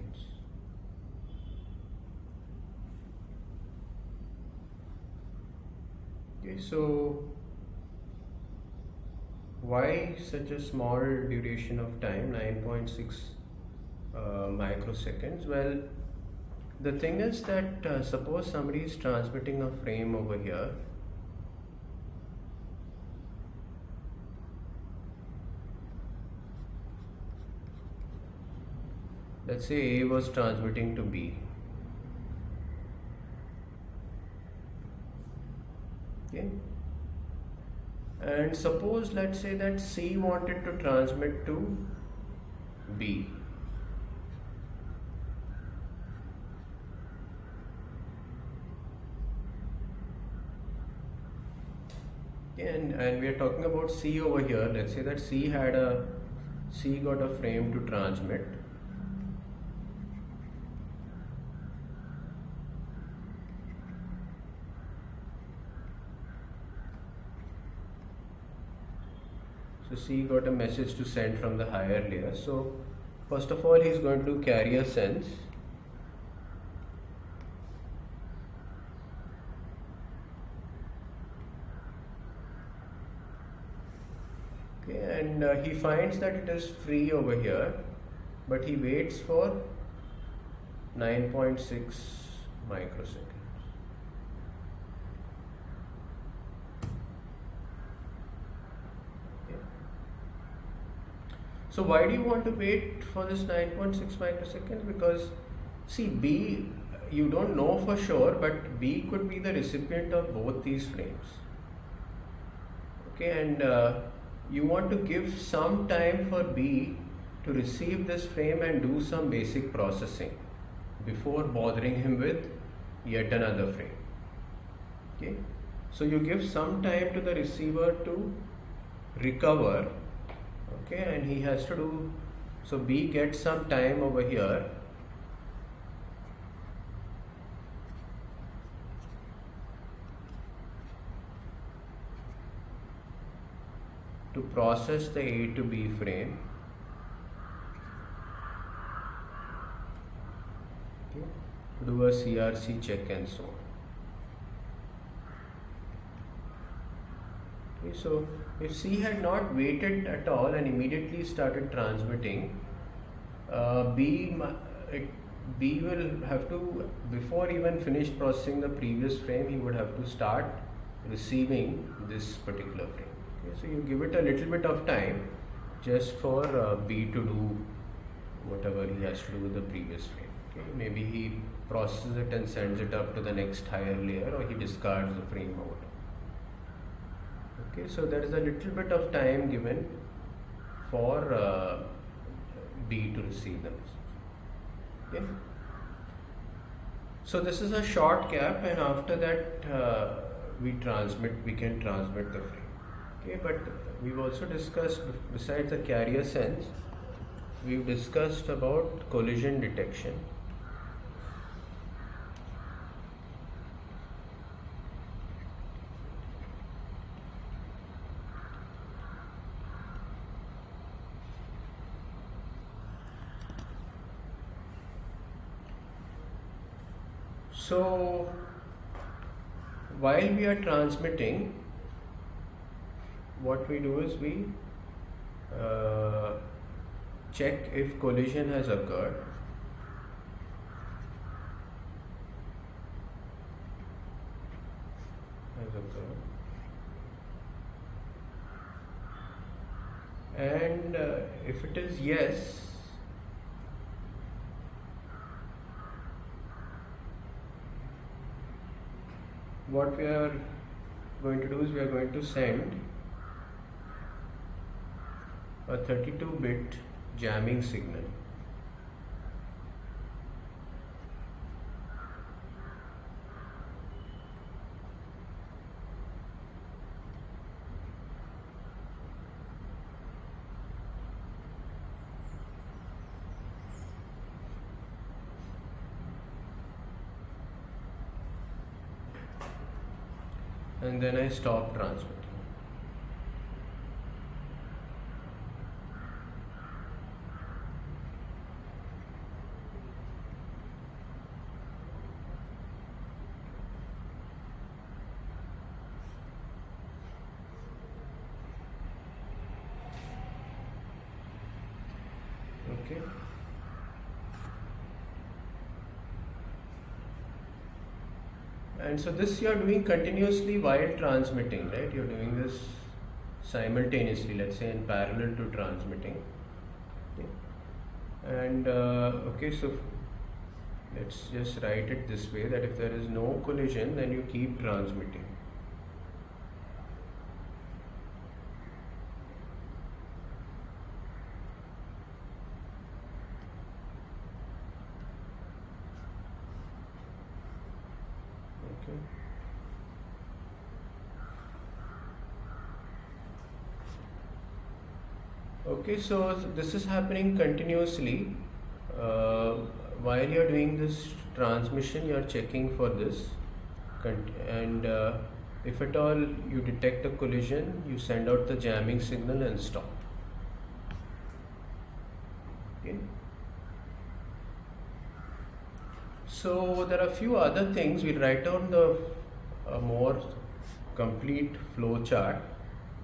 Okay, so why such a small duration of time, 9.6 microseconds? Well, the thing is that suppose somebody is transmitting a frame over here. Let's say A was transmitting to B. Okay. And suppose, let's say that C wanted to transmit to B. Okay, and we are talking about C over here. Let's say that C got a frame to transmit. So C got a message to send from the higher layer. So first of all, he's going to do carrier sense. Okay, and he finds that it is free over here, but he waits for 9.6 microseconds. So why do you want to wait for this 9.6 microseconds? Because see, B, you don't know for sure, but B could be the recipient of both these frames. Okay, and you want to give some time for B to receive this frame and do some basic processing before bothering him with yet another frame. Okay, so you give some time to the receiver to recover. Okay, and he has to do, so B gets some time over here to process the A to B frame. Okay, do a CRC check and so on. Okay, so if C had not waited at all and immediately started transmitting, B will have to, before even finish processing the previous frame, he would have to start receiving this particular frame. Okay, so you give it a little bit of time just for B to do whatever he has to do with the previous frame. Okay, maybe he processes it and sends it up to the next higher layer, or he discards the frame or whatever. Okay, so there is a little bit of time given for B to receive the message. Okay. So this is a short gap, and after that we can transmit the frame. Okay, but we've also discussed, besides the carrier sense, we've discussed about collision detection. So while we are transmitting, what we do is we check if collision has occurred. And if it is yes, what we are going to do is we are going to send a 32-bit jamming signal. And then I stop transmitting. Okay. And so this you are doing continuously while transmitting, right? You're doing this simultaneously, let's say in parallel to transmitting. Okay. And okay, so let's just write it this way, that if there is no collision, then you keep transmitting. Okay, so this is happening continuously. While you are doing this transmission, you are checking for this, and if at all you detect a collision, you send out the jamming signal and stop. Okay. So there are a few other things. We'll write down the more complete flow chart,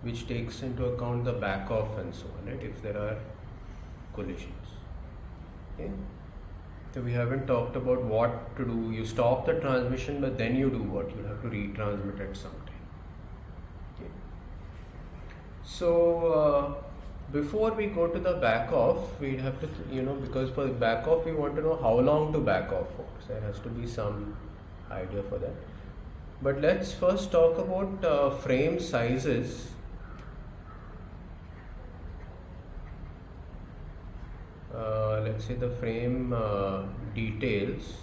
which takes into account the back off and so on, right, if there are collisions. Okay. So we haven't talked about what to do. You stop the transmission, but then you do what? You have to retransmit at some time. Okay. So before we go to the back off, we have to, because for back off we want to know how long to back off for. So there has to be some idea for that. But let's first talk about frame sizes. Let's say the frame details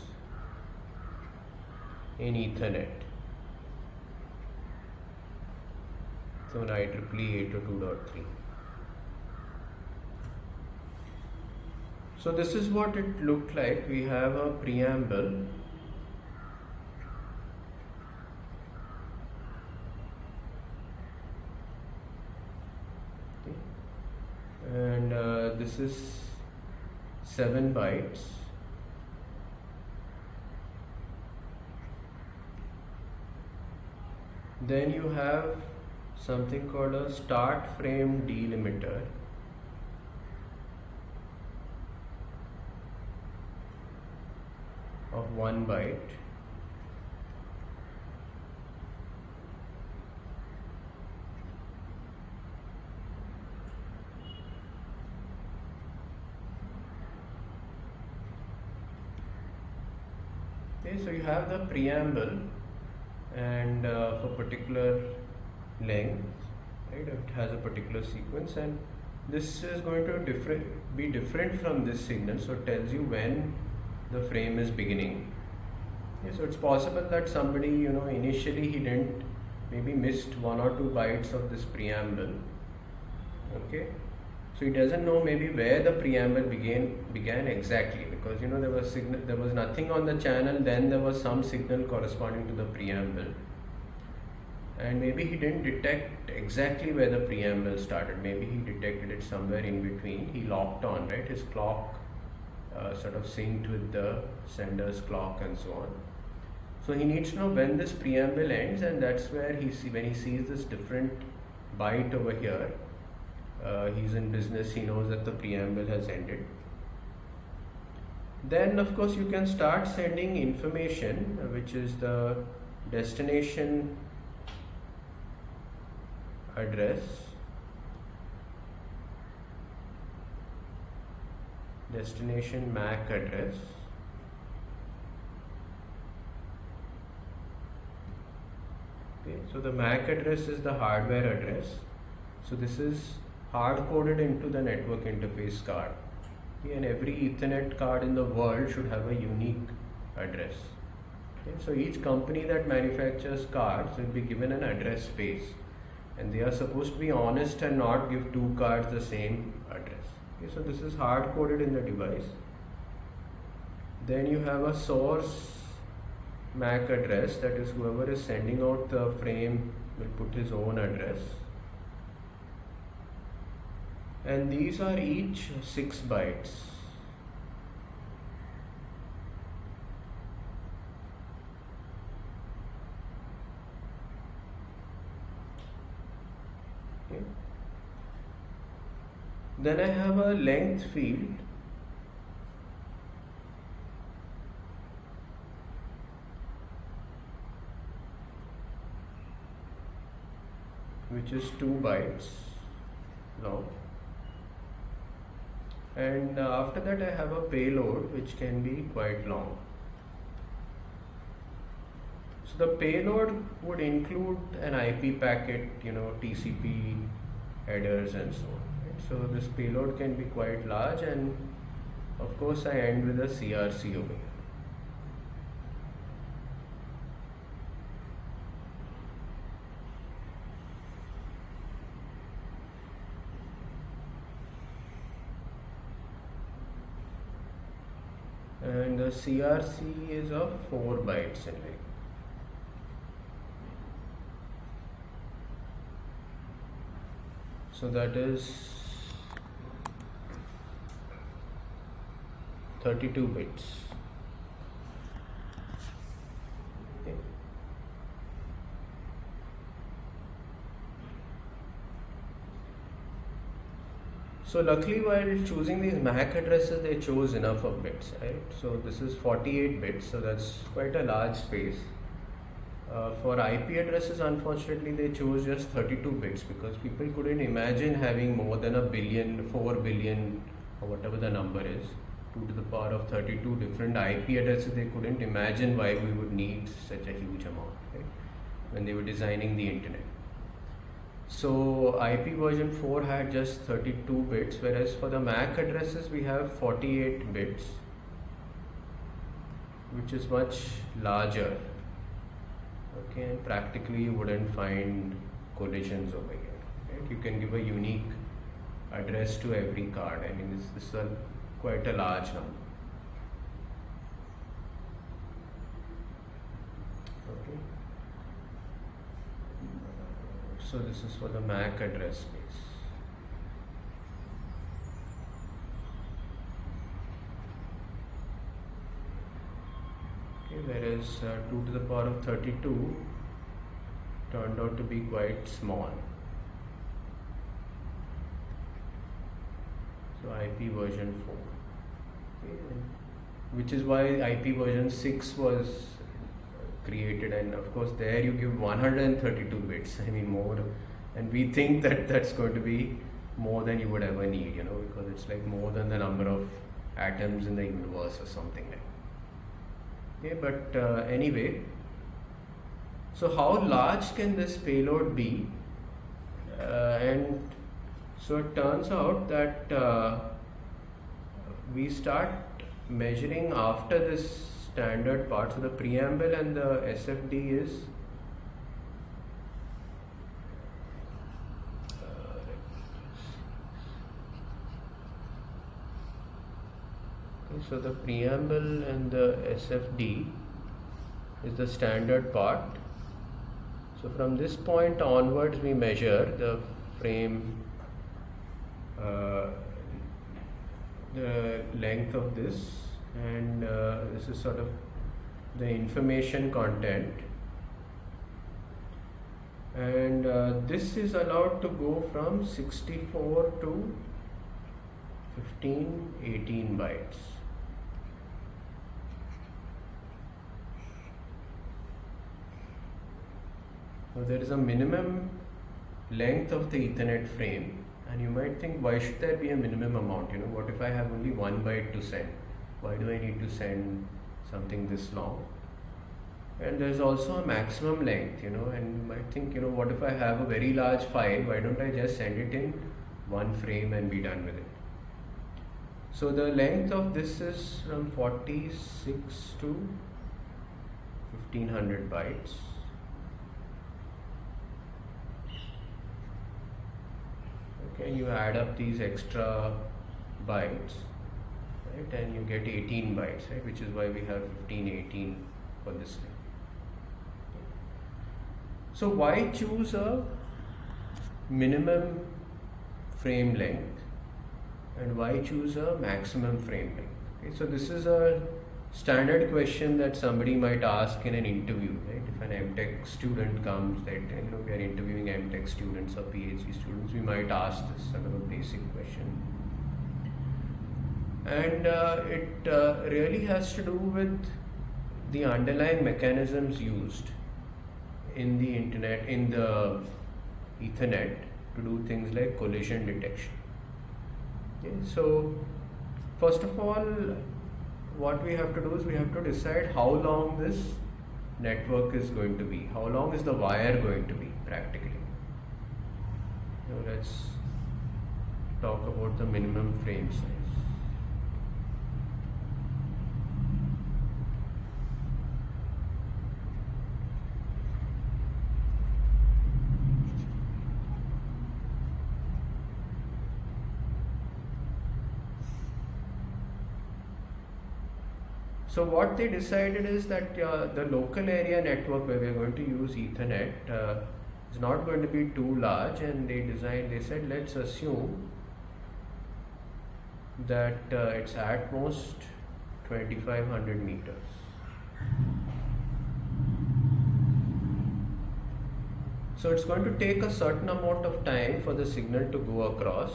in Ethernet. So in IEEE 802.3. So this is what it looked like. We have a preamble. Okay. And this is 7 bytes. Then you have something called a start frame delimiter. Of 1 byte. Okay, so you have the preamble, and for particular length, right, it has a particular sequence, and this is going to be different from this signal, so it tells you when the frame is beginning. Okay, so it's possible that somebody, initially he didn't, maybe missed 1 or 2 bytes of this preamble. Okay, so he doesn't know maybe where the preamble began exactly, because there was nothing on the channel, then there was some signal corresponding to the preamble, and maybe he didn't detect exactly where the preamble started. Maybe he detected it somewhere in between. He locked on, right? His clock sort of synced with the sender's clock and so on. So he needs to know when this preamble ends, and that's where when he sees this different byte over here, he's in business, he knows that the preamble has ended. Then of course you can start sending information, which is the destination address, destination MAC address, okay. So the MAC address is the hardware address, so this is hard coded into the network interface card, okay, and every Ethernet card in the world should have a unique address, okay. So each company that manufactures cards will be given an address space, and they are supposed to be honest and not give 2 cards the same address, okay. So this is hard coded in the device. Then you have a source MAC address, that is whoever is sending out the frame will put his own address, and these are each 6 bytes. Okay. Then I have a length field, which is 2 bytes long, and after that I have a payload which can be quite long. So the payload would include an IP packet, TCP headers and so on, right? So this payload can be quite large, and of course I end with a CRC over here. And the CRC is of 4 bytes in length. So that is 32 bits. Okay. So luckily, while choosing these MAC addresses, they chose enough of bits, right? So this is 48 bits, so that's quite a large space. For IP addresses, unfortunately, they chose just 32 bits because people couldn't imagine having more than 1 billion, 4 billion, or whatever the number is, 2 to the power of 32 different IP addresses. They couldn't imagine why we would need such a huge amount, right, when they were designing the internet. So IP version 4 had just 32 bits, whereas for the MAC addresses we have 48 bits, which is much larger. Okay, and practically you wouldn't find collisions over here, right? You can give a unique address to every card. I mean, this is quite a large number. Okay. So this is for the MAC address space. Okay, whereas 2 to the power of 32 turned out to be quite small. So IP version 4. Okay, which is why IP version 6 was created, and of course there you give 132 bits, I mean more, and we think that that's going to be more than you would ever need, because it's like more than the number of atoms in the universe or something like that. Okay, but anyway, so how large can this payload be? And So it turns out that we start measuring after this standard part. So the preamble and the SFD is so the preamble and the SFD is the standard part. So from this point onwards we measure the frame, the length of this, and this is sort of the information content, and this is allowed to go from 64 to 18 bytes. Now there is a minimum length of the Ethernet frame, and you might think, why should there be a minimum amount? What if I have only 1 byte to send? Why do I need to send something this long? And there's also a maximum length, and you might think, what if I have a very large file? Why don't I just send it in one frame and be done with it? So the length of this is from 46 to 1500 bytes. Okay, you add up these extra bytes, right, and you get 18 bytes, right, which is why we have 1518 for this thing. So why choose a minimum frame length and why choose a maximum frame length? Okay, so this is a standard question that somebody might ask in an interview, right? If an MTech student comes, that we are interviewing MTech students or PhD students, we might ask this sort of a basic question, and it really has to do with the underlying mechanisms used in the internet, in the Ethernet, to do things like collision detection. Okay, so first of all, what we have to do is we have to decide how long this network is going to be. How long is the wire going to be practically? Let's talk about the minimum frame size. So what they decided is that the local area network where we are going to use Ethernet is not going to be too large, and they said let's assume that it's at most 2500 meters. So it's going to take a certain amount of time for the signal to go across.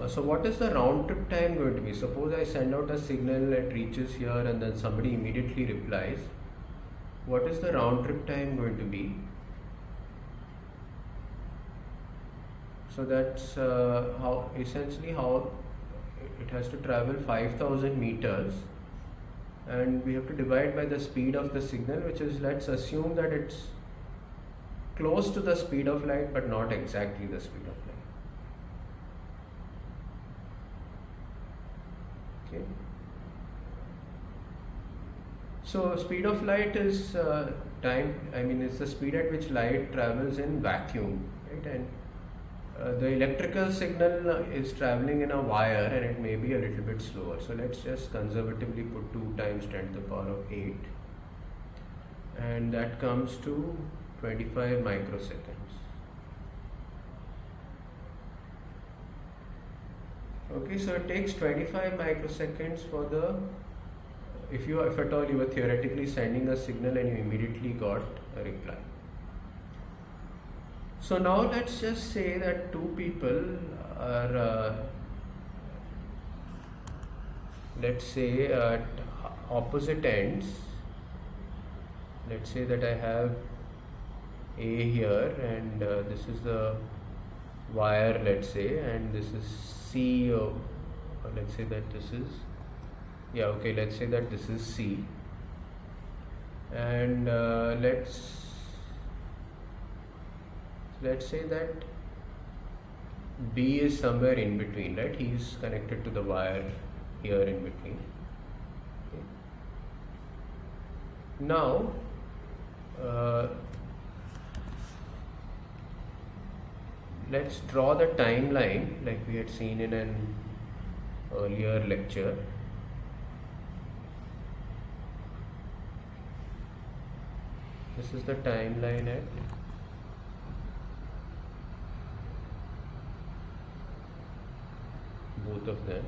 So what is the round trip time going to be? Suppose I send out a signal, it reaches here and then somebody immediately replies. What is the round trip time going to be? So that's how it has to travel 5000 meters, and we have to divide by the speed of the signal, which is, let's assume that it's close to the speed of light but not exactly the speed of light. Okay. So speed of light is it's the speed at which light travels in vacuum, right? And the electrical signal is traveling in a wire, and it may be a little bit slower. So let's just conservatively put 2 times 10 to the power of 8, and that comes to 25 microseconds. Okay, so it takes 25 microseconds for the, if at all you were theoretically sending a signal and you immediately got a reply. So now let's just say that two people are, let's say at opposite ends. Let's say that I have A here, and this is the wire, let's say, and this is C, or let's say that this is, let's say that this is C, and let's say that B is somewhere in between, right? He is connected to the wire here in between. Okay. Now, let's draw the timeline like we had seen in an earlier lecture. This is the timeline at both of them.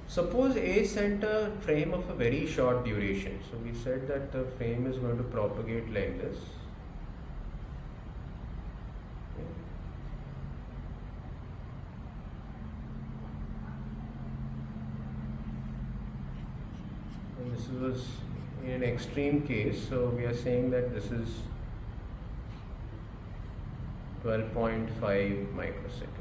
Suppose A sent a frame of a very short duration. So we said that the frame is going to propagate like this. Okay. And this was in an extreme case, so we are saying that this is 12.5 microseconds.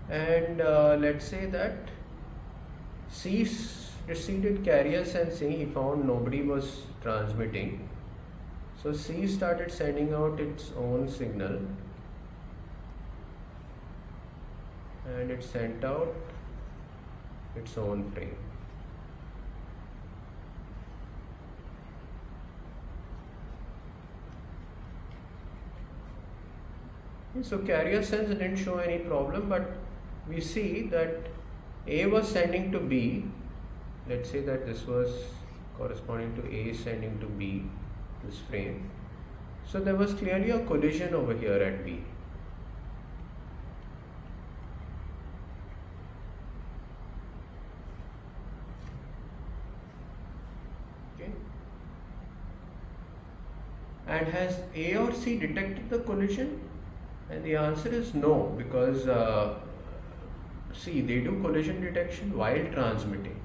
And let's say that C received carrier sensing, he found nobody was transmitting. So C started sending out its own signal and it sent out its own frame. So carrier sense didn't show any problem, but we see that A was sending to B. Let's say that this was corresponding to A sending to B, this frame. So there was clearly a collision over here at B. Okay. And has A or C detected the collision? And the answer is no, because see, they do collision detection while transmitting.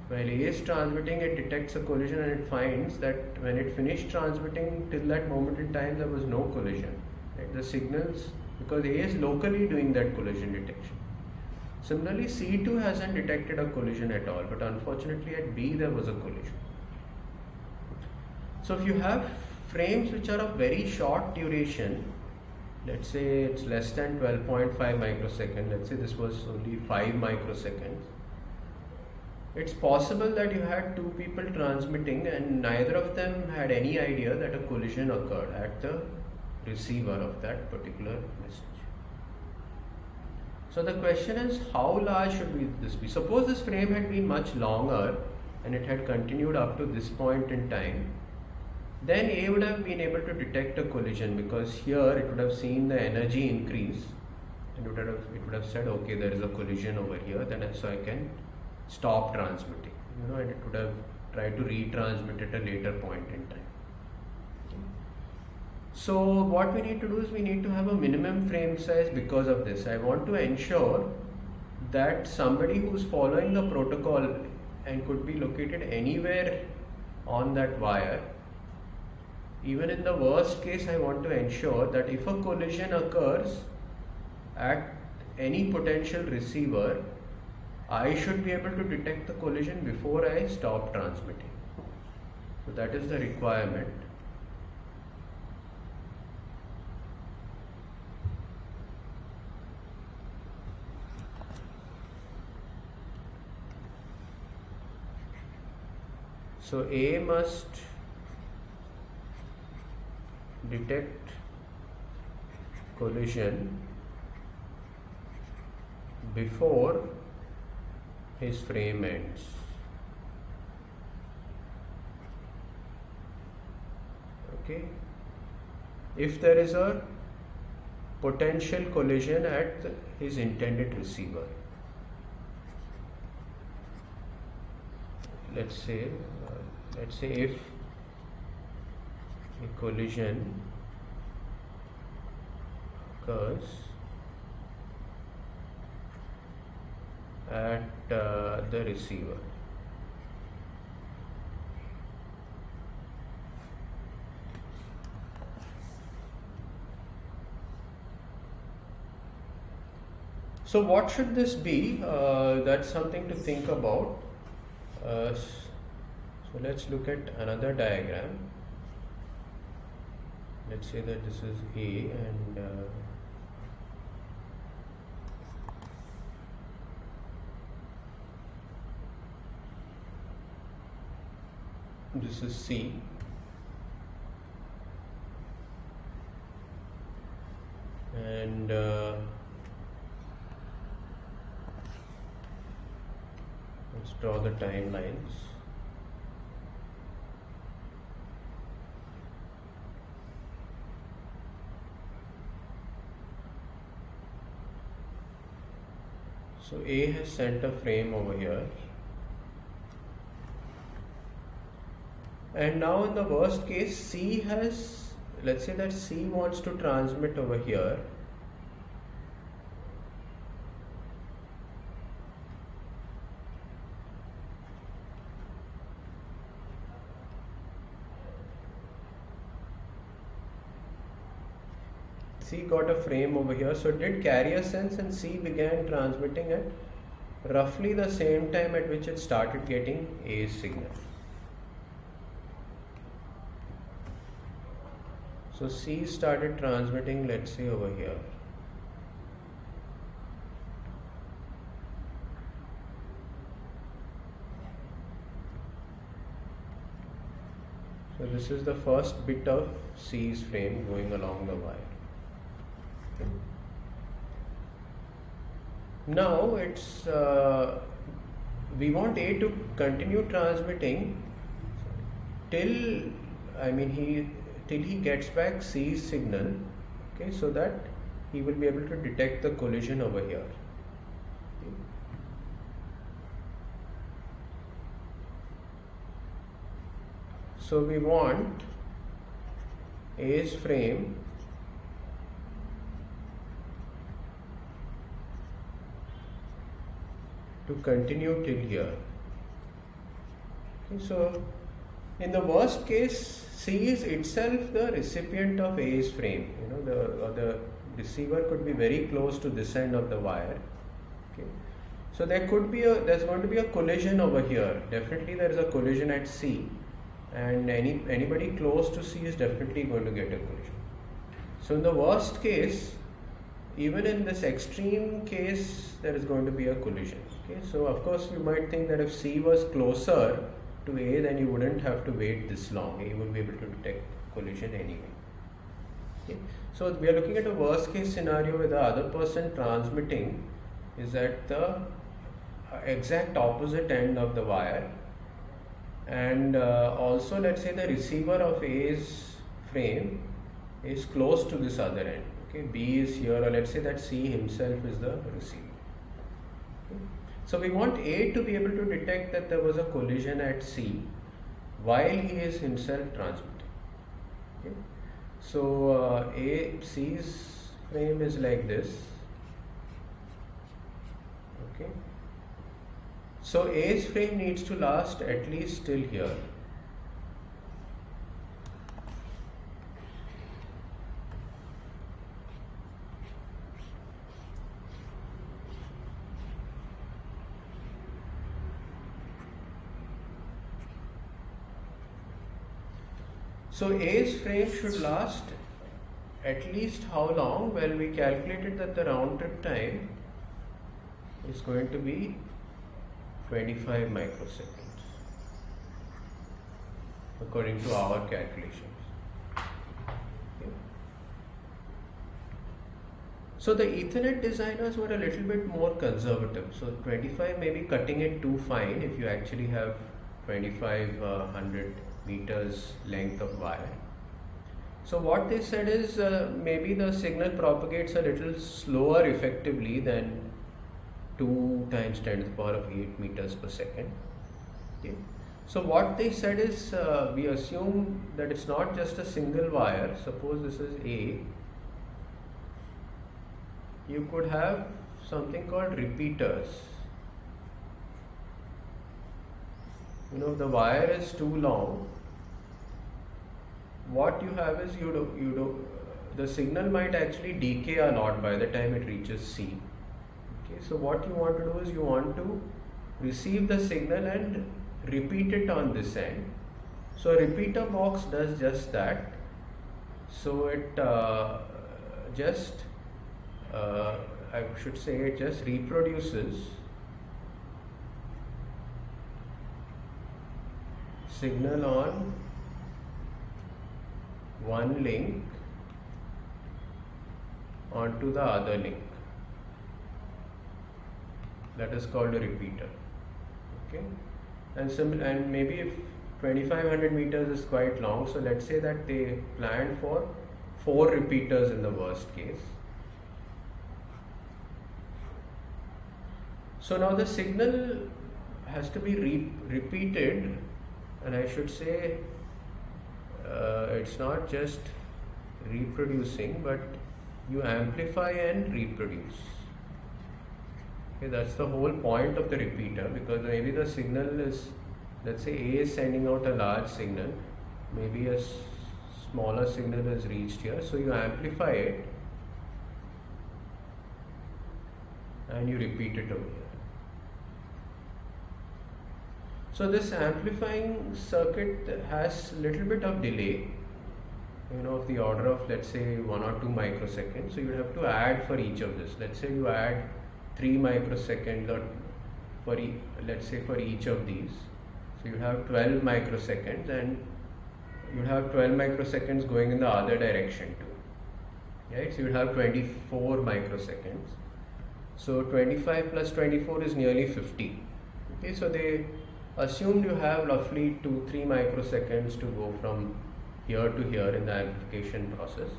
While A is transmitting, it detects a collision and it finds that when it finished transmitting, till that moment in time there was no collision. Right? The signals, because A is locally doing that collision detection. Similarly, C2 hasn't detected a collision at all, but unfortunately at B there was a collision. So if you have frames which are of very short duration, let's say it's less than 12.5 microseconds, let's say this was only 5 microseconds, it's possible that you had two people transmitting and neither of them had any idea that a collision occurred at the receiver of that particular message. So the question is, how large should this be? Suppose this frame had been much longer and it had continued up to this point in time, then A would have been able to detect a collision, because here it would have seen the energy increase and it would have said, okay, there is a collision over here, then so I can stop transmitting, and it would have tried to retransmit at a later point in time. So what we need to do is we need to have a minimum frame size. Because of this, I want to ensure that somebody who's following the protocol and could be located anywhere on that wire, even in the worst case, I want to ensure that if a collision occurs at any potential receiver, I should be able to detect the collision before I stop transmitting. So that is the requirement. So A must detect collision before his frame ends. Okay. If there is a potential collision at his intended receiver, let's say if a collision occurs at the receiver, So what should this be? That's something to think about. So let's look at another diagram. Let's say that this is A and this is C. And let's draw the timelines. So A has sent a frame over here. And now in the worst case, C has, let's say that C wants to transmit over here. C got a frame over here, so it did carrier sense, and C began transmitting at roughly the same time at which it started getting A's signal. So C started transmitting, let's say over here. So this is the first bit of C's frame going along the wire. Now it's we want A to continue transmitting till he gets back C's signal, okay, so that he will be able to detect the collision over here. So we want A's frame to continue till here. Okay, so in the worst case, C is itself the recipient of A's frame. The receiver could be very close to this end of the wire. Okay, so there's going to be a collision over here. Definitely there is a collision at C, and anybody close to C is definitely going to get a collision. So in the worst case, even in this extreme case, there is going to be a collision. Okay, so of course you might think that if C was closer to A, then you wouldn't have to wait this long. A would be able to detect collision anyway. Okay, so we are looking at a worst case scenario where the other person transmitting is at the exact opposite end of the wire, and also let's say the receiver of A's frame is close to this other end. Okay, B is here, or let's say that C himself is the receiver. Okay. So we want A to be able to detect that there was a collision at C while he is himself transmitting. Okay. So C's frame is like this. Okay. So A's frame needs to last at least till here. So A's frame should last at least how long? Well, we calculated that the round trip time is going to be 25 microseconds according to our calculations. Okay. So the Ethernet designers were a little bit more conservative. So 25 may be cutting it too fine if you actually have 2500 meters length of wire. So what they said is maybe the signal propagates a little slower effectively than 2 times 10 to the power of 8 meters per second. Okay. So what they said is we assume that it's not just a single wire. Suppose this is A. You could have something called repeaters. The wire is too long. What you have is the signal might actually decay a lot by the time it reaches C. Okay, so what you want to do is you want to receive the signal and repeat it on this end. So a repeater box does just that. So it I should say it just reproduces signal on one link onto the other link. That is called a repeater. Okay, and maybe if 2500 meters is quite long, so let's say that they planned for 4 repeaters in the worst case. So now the signal has to be repeated, and I should say it's not just reproducing, but you amplify and reproduce. Okay, that's the whole point of the repeater, because maybe the signal is, let's say A is sending out a large signal, maybe a smaller signal is reached here, so you amplify it and you repeat it over here. So this amplifying circuit has little bit of delay, of the order of, let's say, 1 or 2 microseconds. So you have to add for each of this. Let's say you add 3 microseconds, or let's say for each of these. So you have 12 microseconds, and you have 12 microseconds going in the other direction too. Right? So you have 24 microseconds. So 25 plus 24 is nearly 50. Okay, so they assumed you have roughly 2-3 microseconds to go from here to here in the amplification process.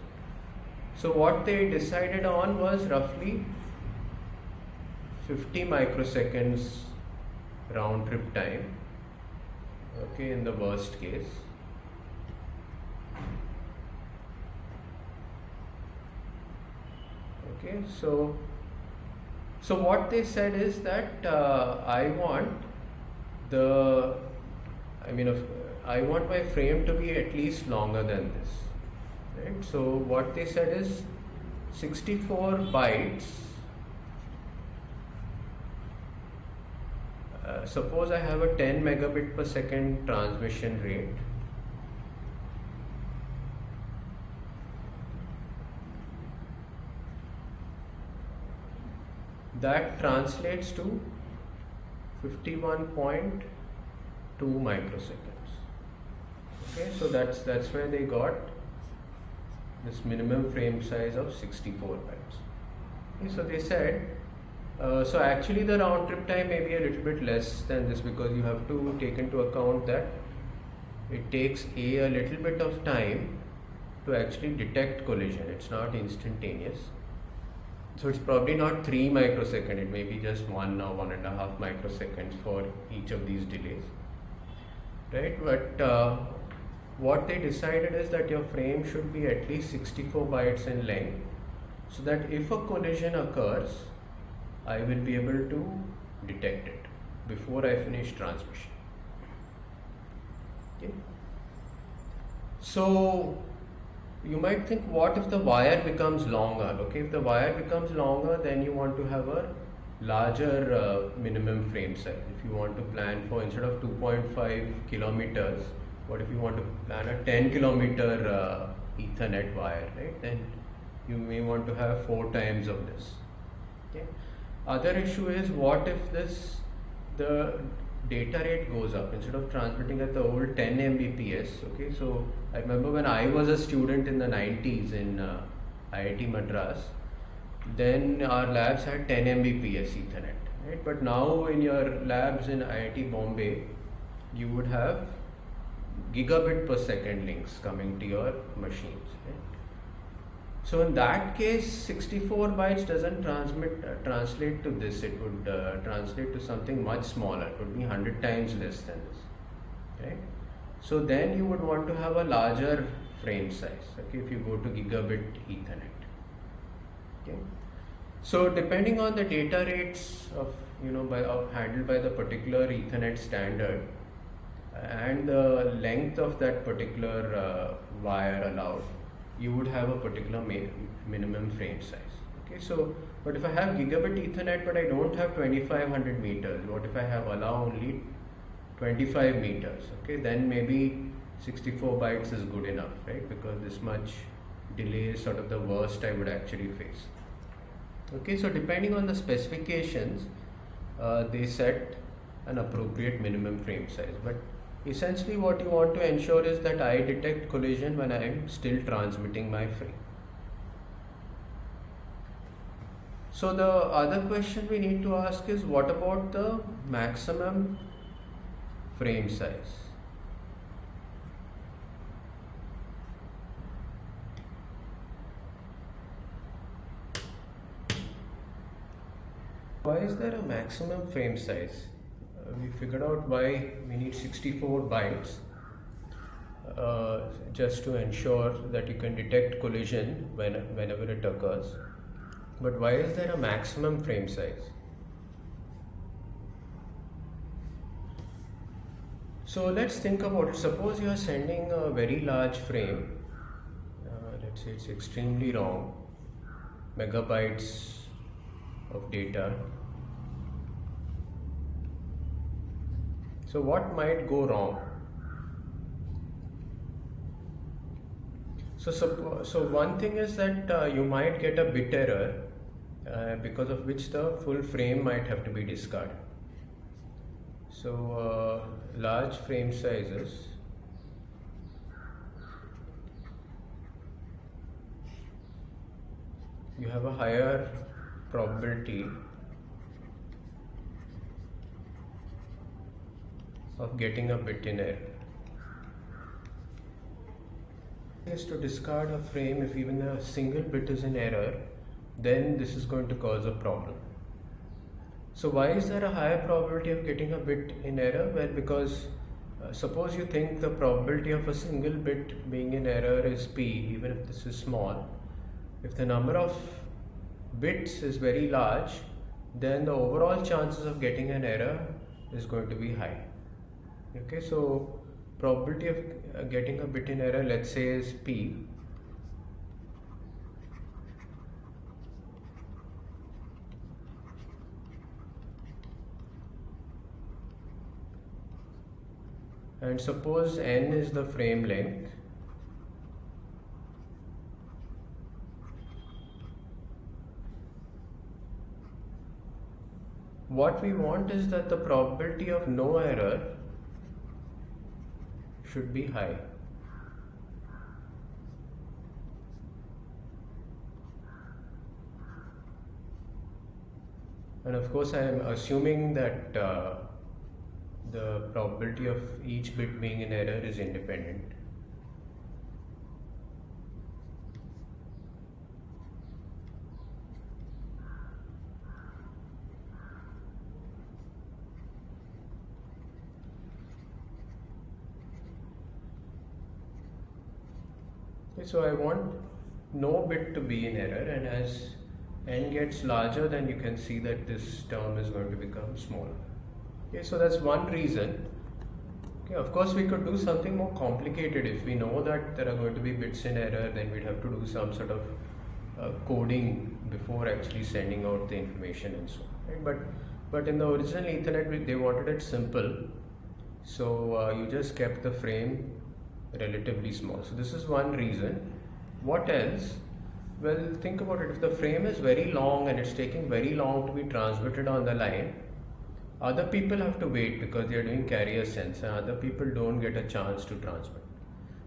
So what they decided on was roughly 50 microseconds round trip time, okay, in the worst case. Okay, so what they said is that I want my frame to be at least longer than this, right? So what they said is 64 bytes. Suppose I have a 10 megabit per second transmission rate. That translates to 51.2 microseconds. Okay, so that's where they got this minimum frame size of 64 bytes. Okay, so they said, so actually the round trip time may be a little bit less than this, because you have to take into account that it takes a little bit of time to actually detect collision. It's not instantaneous. So it's probably not 3 microseconds, it may be just 1 or 1.5 microseconds for each of these delays, right? But what they decided is that your frame should be at least 64 bytes in length, so that if a collision occurs, I will be able to detect it before I finish transmission. Okay. So you might think, what if the wire becomes longer? Okay, if the wire becomes longer, then you want to have a larger minimum frame size. If you want to plan for, instead of 2.5 kilometers, what if you want to plan a 10 kilometer Ethernet wire, right? Then you may want to have 4 times of this. Okay. Other issue is, what if the data rate goes up, instead of transmitting at the old 10 Mbps. Okay, so I remember when I was a student in the 90s in IIT Madras, then our labs had 10 Mbps Ethernet, right? But now in your labs in IIT Bombay, you would have gigabit per second links coming to your machines, right? So in that case, 64 bytes doesn't translate to this. It would translate to something much smaller. It would be 100 times less than this, right? So then you would want to have a larger frame size, okay, if you go to gigabit Ethernet. Okay. So depending on the data rates of handled by the particular Ethernet standard and the length of that particular wire allowed, you would have a particular minimum frame size. Okay, so but if I have gigabit Ethernet but I don't have 2500 meters, what if I have allow only 25 meters? Okay, then maybe 64 bytes is good enough, right? Because this much delay is sort of the worst I would actually face. Okay, so depending on the specifications, they set an appropriate minimum frame size. But essentially, what you want to ensure is that I detect collision when I am still transmitting my frame. So the other question we need to ask is, what about the maximum frame size? Why is there a maximum frame size? We figured out why we need 64 bytes just to ensure that you can detect collision whenever it occurs. But why is there a maximum frame size? So let's think about it. Suppose you are sending a very large frame, let's say it's extremely long, megabytes of data. So what might go wrong? So one thing is that you might get a bit error because of which the full frame might have to be discarded. So large frame sizes you have a higher probability of getting a bit in error. Is to discard a frame if even a single bit is in error, then this is going to cause a problem. So why is there a higher probability of getting a bit in error? Well, because suppose you think the probability of a single bit being in error is p, even if this is small. If the number of bits is very large, then the overall chances of getting an error is going to be high. Okay, so probability of getting a bit in error, let's say, is p. And suppose n is the frame length. What we want is that the probability of no error should be high. And of course, I am assuming that the probability of each bit being in error is independent. So I want no bit to be in error, and as n gets larger, then you can see that this term is going to become smaller. Okay, so that's one reason. Okay, of course we could do something more complicated. If we know that there are going to be bits in error, then we'd have to do some sort of coding before actually sending out the information and so on. Right? But in the original Ethernet, they wanted it simple, so you just kept the frame relatively small. So this is one reason. What else? Well, think about it. If the frame is very long and it's taking very long to be transmitted on the line, other people have to wait because they are doing carrier sense, and other people don't get a chance to transmit.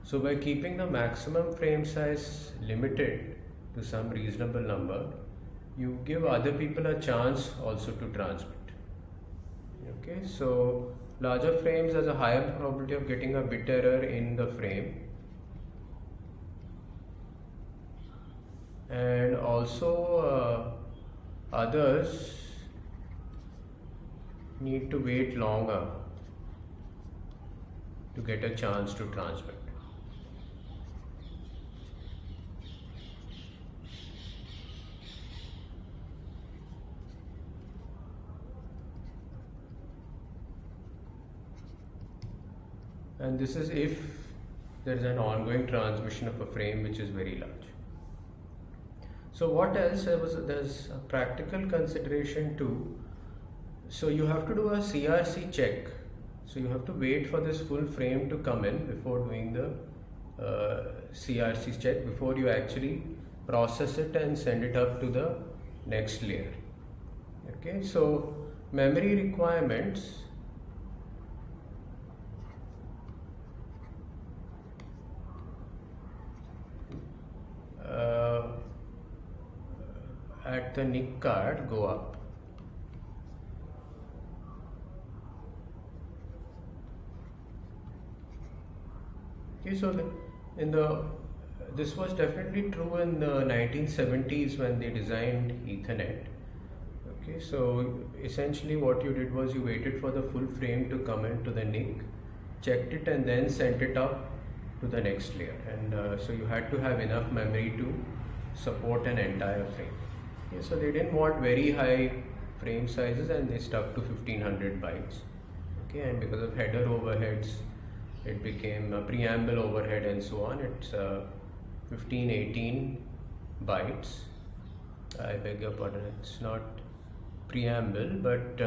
So by keeping the maximum frame size limited to some reasonable number, you give other people a chance also to transmit. Okay, so larger frames has a higher probability of getting a bit error in the frame, and also others need to wait longer to get a chance to transmit. And this is if there is an ongoing transmission of a frame which is very large. So what else? There's a practical consideration too. So you have to do a CRC check. So you have to wait for this full frame to come in before doing the CRC check, before you actually process it and send it up to the next layer. Okay, so memory requirements. At the NIC card go up. Okay, so this was definitely true in the 1970s when they designed Ethernet. Okay, so essentially what you did was you waited for the full frame to come into the NIC, checked it, and then sent it up to the next layer. And so you had to have enough memory to support an entire frame. Okay, so they didn't want very high frame sizes, and they stuck to 1500 bytes. Okay, and because of header overheads, it became a preamble overhead and so on. It's 1518 bytes. I beg your pardon, it's not preamble, but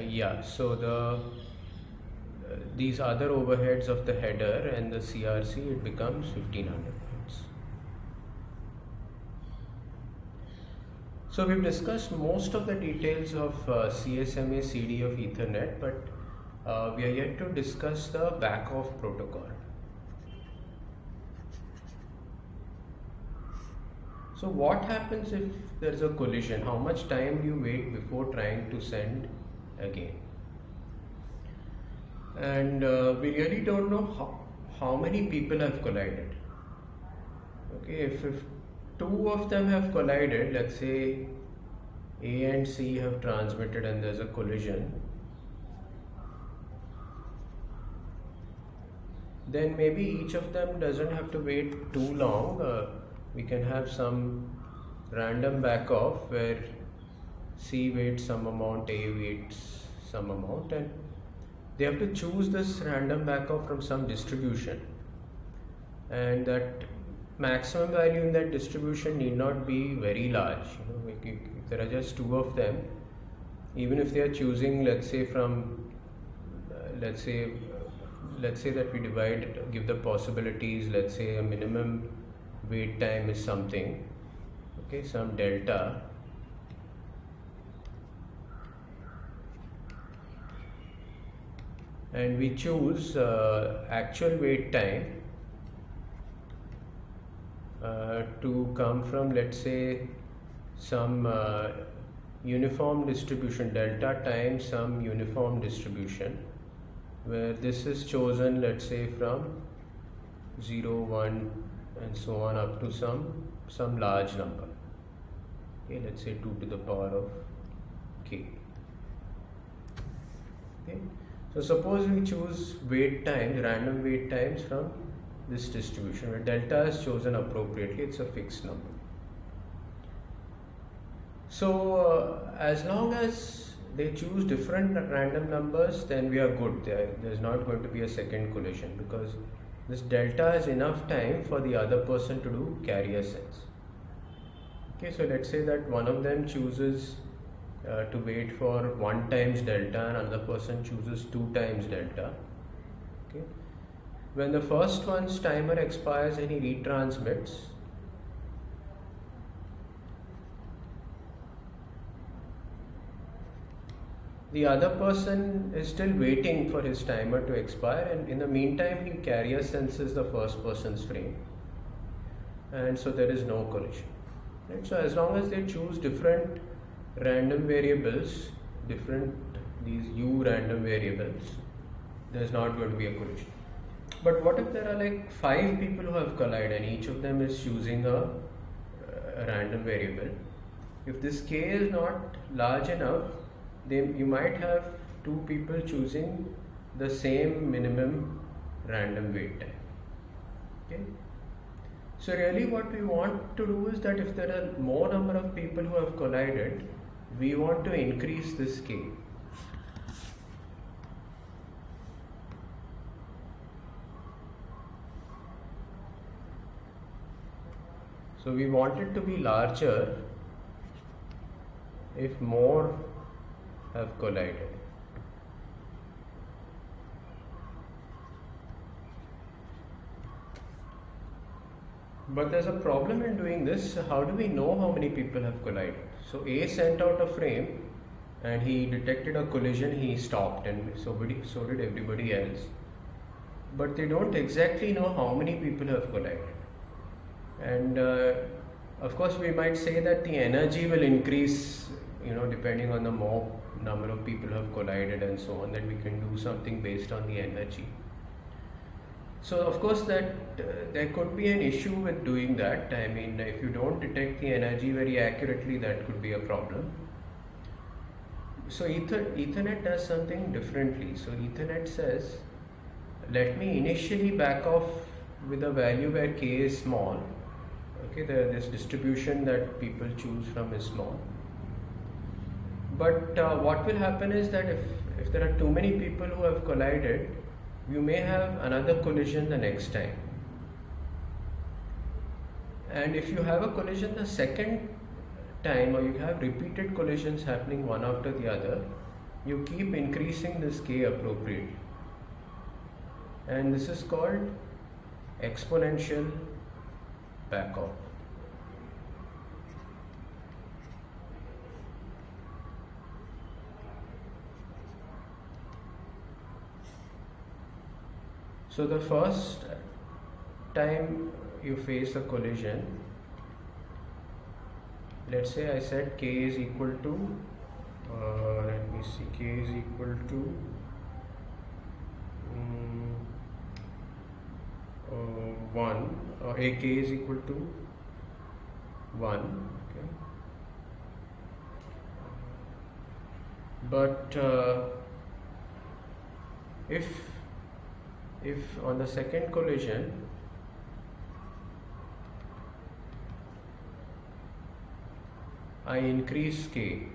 yeah, so these other overheads of the header and the CRC, it becomes 1500 bytes. So we've discussed most of the details of CSMA CD of Ethernet, but we are yet to discuss the back-off protocol. So what happens if there is a collision? How much time do you wait before trying to send again? And we really don't know how many people have collided. Okay, if two of them have collided, let's say A and C have transmitted and there's a collision, then maybe each of them doesn't have to wait too long. We can have some random back off where C waits some amount, A waits some amount, and they have to choose this random back off from some distribution, and that maximum value in that distribution need not be very large. If there are just two of them, even if they are choosing, let's say from let's say that we give the possibilities, let's say a minimum wait time is something, okay, some delta, and we choose actual wait time to come from, let's say, some uniform distribution, delta times some uniform distribution, where this is chosen, let's say, from 0, 1 and so on up to some large number. Okay, let's say 2 to the power of k. Okay, so suppose we choose wait times, random wait times from this distribution where delta is chosen appropriately, it's a fixed number. So as long as they choose different random numbers, then we are good. There's not going to be a second collision, because this delta is enough time for the other person to do carrier sense. Okay, so let's say that one of them chooses to wait for 1 times delta and another person chooses 2 times delta. Okay, when the first one's timer expires and he retransmits, the other person is still waiting for his timer to expire, and in the meantime he carrier senses the first person's frame, and so there is no collision. Right? So as long as they choose different random variables, these u random variables, there's not going to be a collision. But what if there are like 5 people who have collided and each of them is choosing a random variable? If this k is not large enough, then you might have 2 people choosing the same minimum random wait time. Okay, so really what we want to do is that if there are more number of people who have collided, we want to increase this k. So we want it to be larger if more have collided. But there's a problem in doing this. How do we know how many people have collided? So A sent out a frame and he detected a collision, he stopped, and so did everybody else. But they don't exactly know how many people have collided. And of course we might say that the energy will increase, depending on the more number of people who have collided and so on, that we can do something based on the energy. So of course that there could be an issue with doing that. I mean, if you don't detect the energy very accurately, that could be a problem. So Ethernet does something differently. So Ethernet says, let me initially back off with a value where k is small. Okay, this distribution that people choose from is small. But what will happen is that if there are too many people who have collided, you may have another collision the next time. And if you have a collision the second time, or you have repeated collisions happening one after the other, you keep increasing this k appropriately. And this is called exponential backoff. So the first time you face a collision, let's say I said k is equal to, let me see, k is equal to 1, or ak is equal to 1, okay. But if on the second collision I increase k,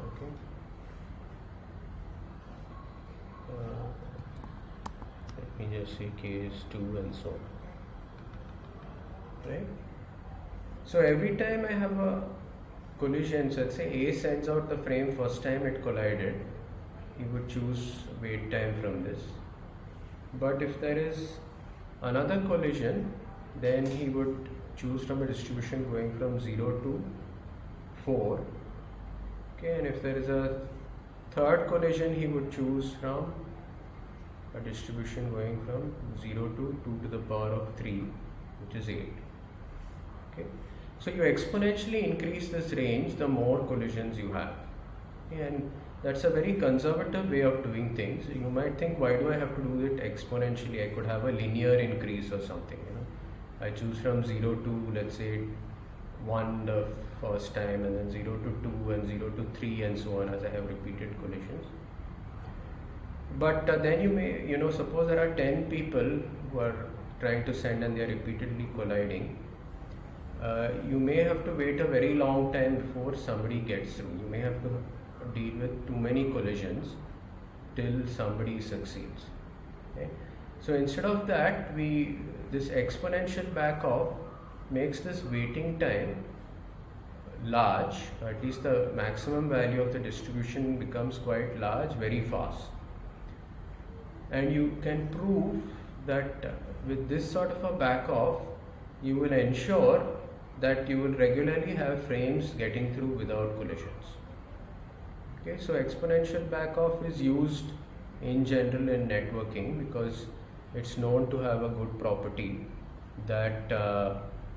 okay, let me just say k is 2 and so on, right? So every time I have a collision, so let's say A sends out the frame first time it collided, he would choose wait time from this. But if there is another collision, then he would choose from a distribution going from 0 to 4. Okay, and if there is a third collision, he would choose from a distribution going from 0 to 2 to the power of 3, which is 8. Okay, so you exponentially increase this range the more collisions you have. Okay, and that's a very conservative way of doing things. You might think, why do I have to do it exponentially? I could have a linear increase or something. I choose from 0 to, let's say, 1 the first time, and then 0 to 2 and 0 to 3 and so on, as I have repeated collisions. But then you may, suppose there are 10 people who are trying to send and they are repeatedly colliding. You may have to wait a very long time before somebody gets through. You may have to deal with too many collisions till somebody succeeds. Okay? So instead of that, this exponential backoff makes this waiting time large, at least the maximum value of the distribution becomes quite large very fast. And you can prove that with this sort of a backoff, you will ensure that you will regularly have frames getting through without collisions. Okay, so exponential backoff is used in general in networking because it's known to have a good property that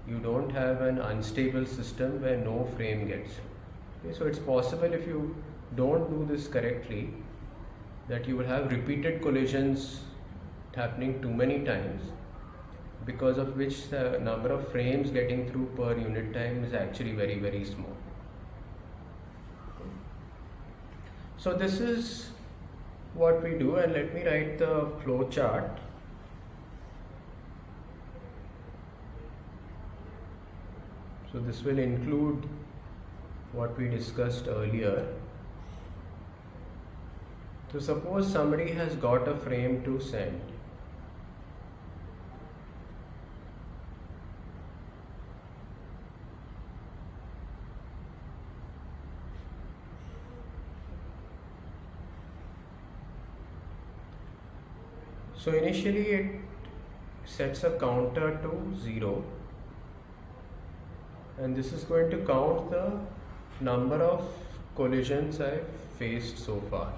you don't have an unstable system where no frame gets through. Okay, so it's possible, if you don't do this correctly, that you will have repeated collisions happening too many times, because of which the number of frames getting through per unit time is actually very, very small. So this is what we do, and let me write the flow chart. So this will include what we discussed earlier. So suppose somebody has got a frame to send. So initially it sets a counter to 0, and this is going to count the number of collisions I've faced so far.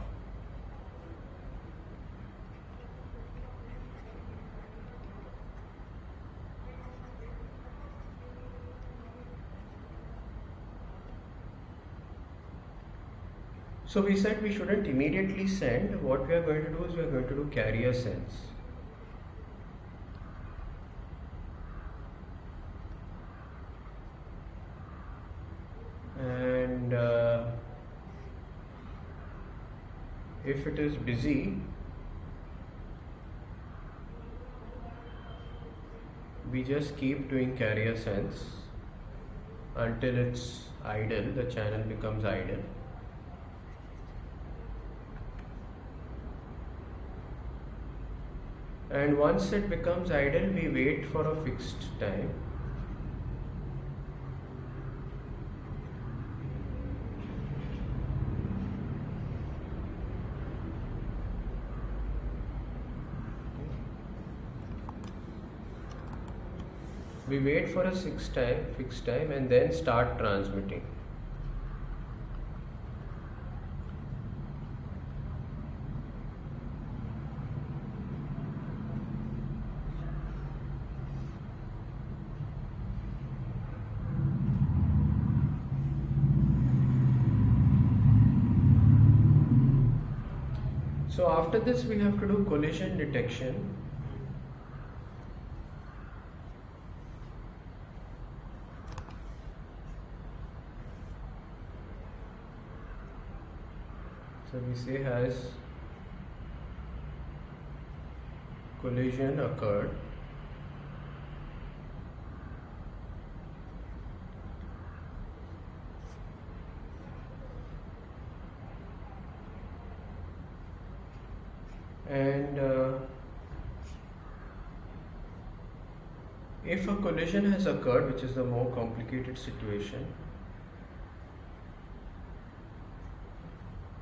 So we said we shouldn't immediately send. What we are going to do is we are going to do carrier sense. And if it is busy, we just keep doing carrier sense until it's idle, the channel becomes idle. And once it becomes idle, we wait for a fixed time. We wait for a fixed time and then start transmitting. So after this we have to do collision detection. So we say has collision occurred. And if a collision has occurred, which is the more complicated situation,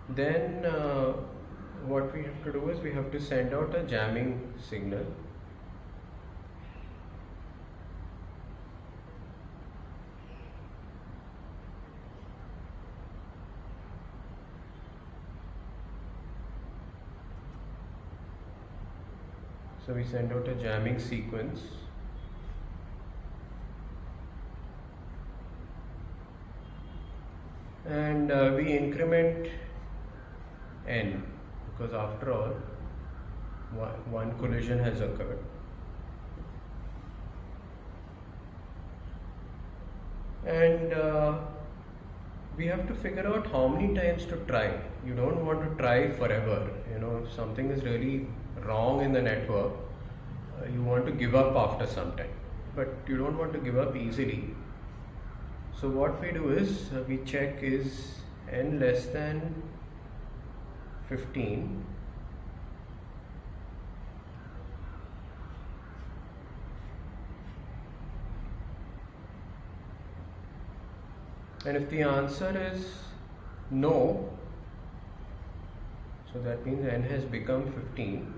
then what we have to do is we have to send out a jamming signal. So we send out a jamming sequence. And we increment n, because after all one collision has occurred. And we have to figure out how many times to try. You don't want to try forever. If something is really wrong in the network, you want to give up after some time, but you don't want to give up easily. So what we do is we check is n less than 15, and if the answer is no, so that means n has become 15.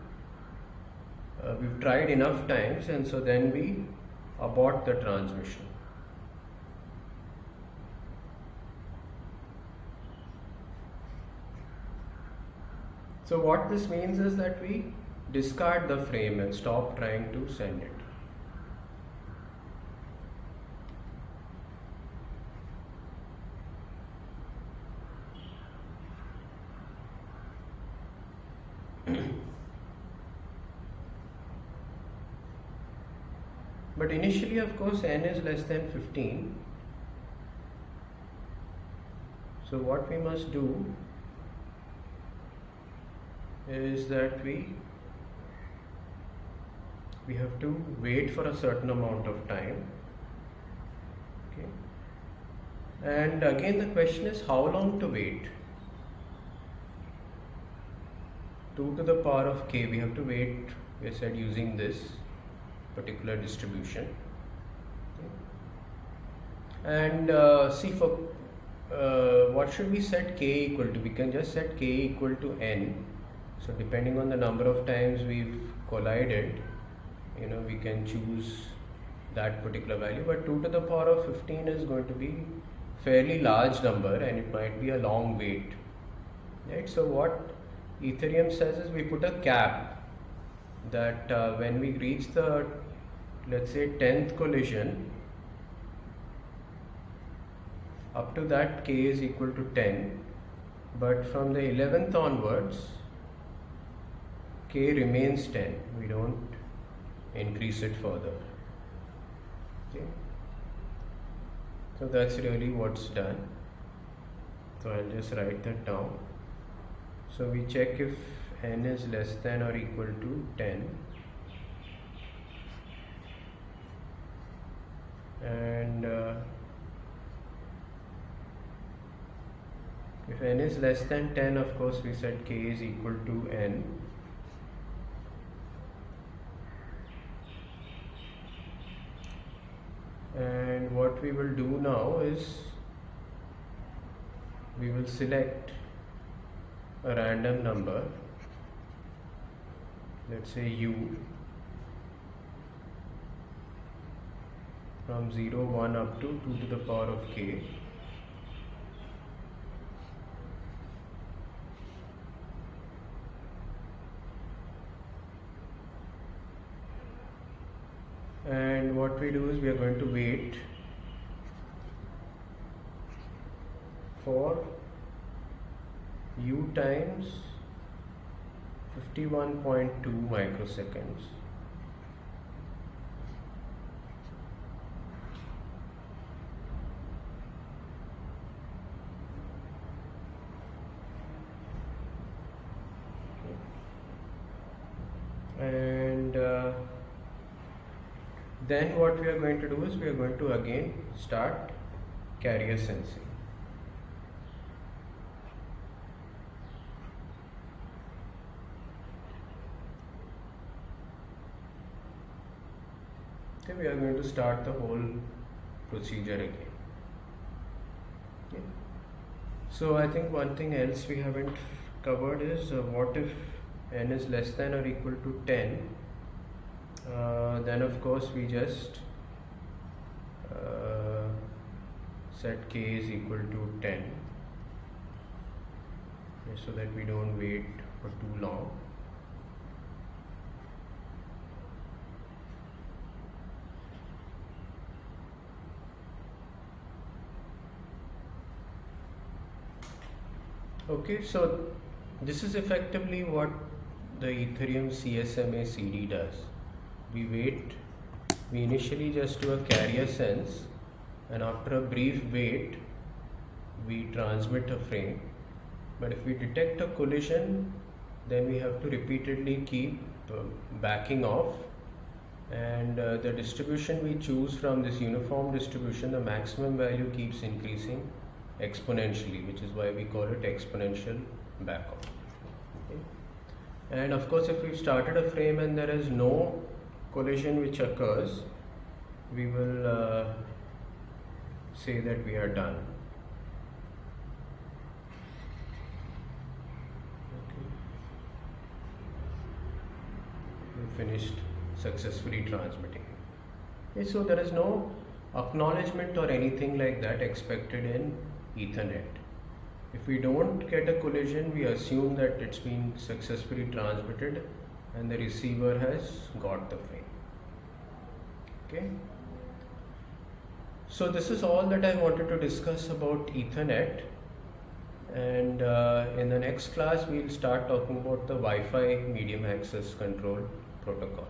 We've tried enough times, and so then we abort the transmission. So what this means is that we discard the frame and stop trying to send it. But initially, of course, n is less than 15. So what we must do is that we have to wait for a certain amount of time. Okay. And again the question is how long to wait. 2 to the power of k, we have to wait, we said, using this particular distribution. Okay. And see, for what should we set k equal to? We can just set k equal to n. So depending on the number of times we've collided, we can choose that particular value, but 2 to the power of 15 is going to be fairly large number and it might be a long wait, right? So what Ethereum says is we put a cap that when we reach the, let's say, 10th collision, up to that k is equal to 10, but from the 11th onwards k remains 10, we don't increase it further. Okay, so that's really what's done. So I'll just write that down. So we check if n is less than or equal to 10, and if n is less than 10, of course we said k is equal to n. And what we will do now is we will select a random number, let's say u, from 0, 1 up to 2 to the power of k. And what we do is we are going to wait for u times 51.2 microseconds. And then what we are going to do is we are going to again start carrier sensing. Okay, we are going to start the whole procedure again. Okay. So I think one thing else we haven't covered is what if n is less than or equal to 10. Then of course we just set k is equal to 10, so that we don't wait for too long. Okay, so this is effectively what the Ethereum CSMA CD does. We wait, we initially just do a carrier sense, and after a brief wait we transmit a frame. But if we detect a collision, then we have to repeatedly keep backing off, and the distribution we choose from this uniform distribution, the maximum value keeps increasing exponentially, which is why we call it exponential back off. Okay. And of course if we've started a frame and there is no collision which occurs, we will say that we are done. Okay. We finished successfully transmitting. Okay, so there is no acknowledgement or anything like that expected in Ethernet. If we don't get a collision, we assume that it's been successfully transmitted and the receiver has got the frame. Okay. So this is all that I wanted to discuss about Ethernet, and in the next class we'll start talking about the Wi-Fi medium access control protocol.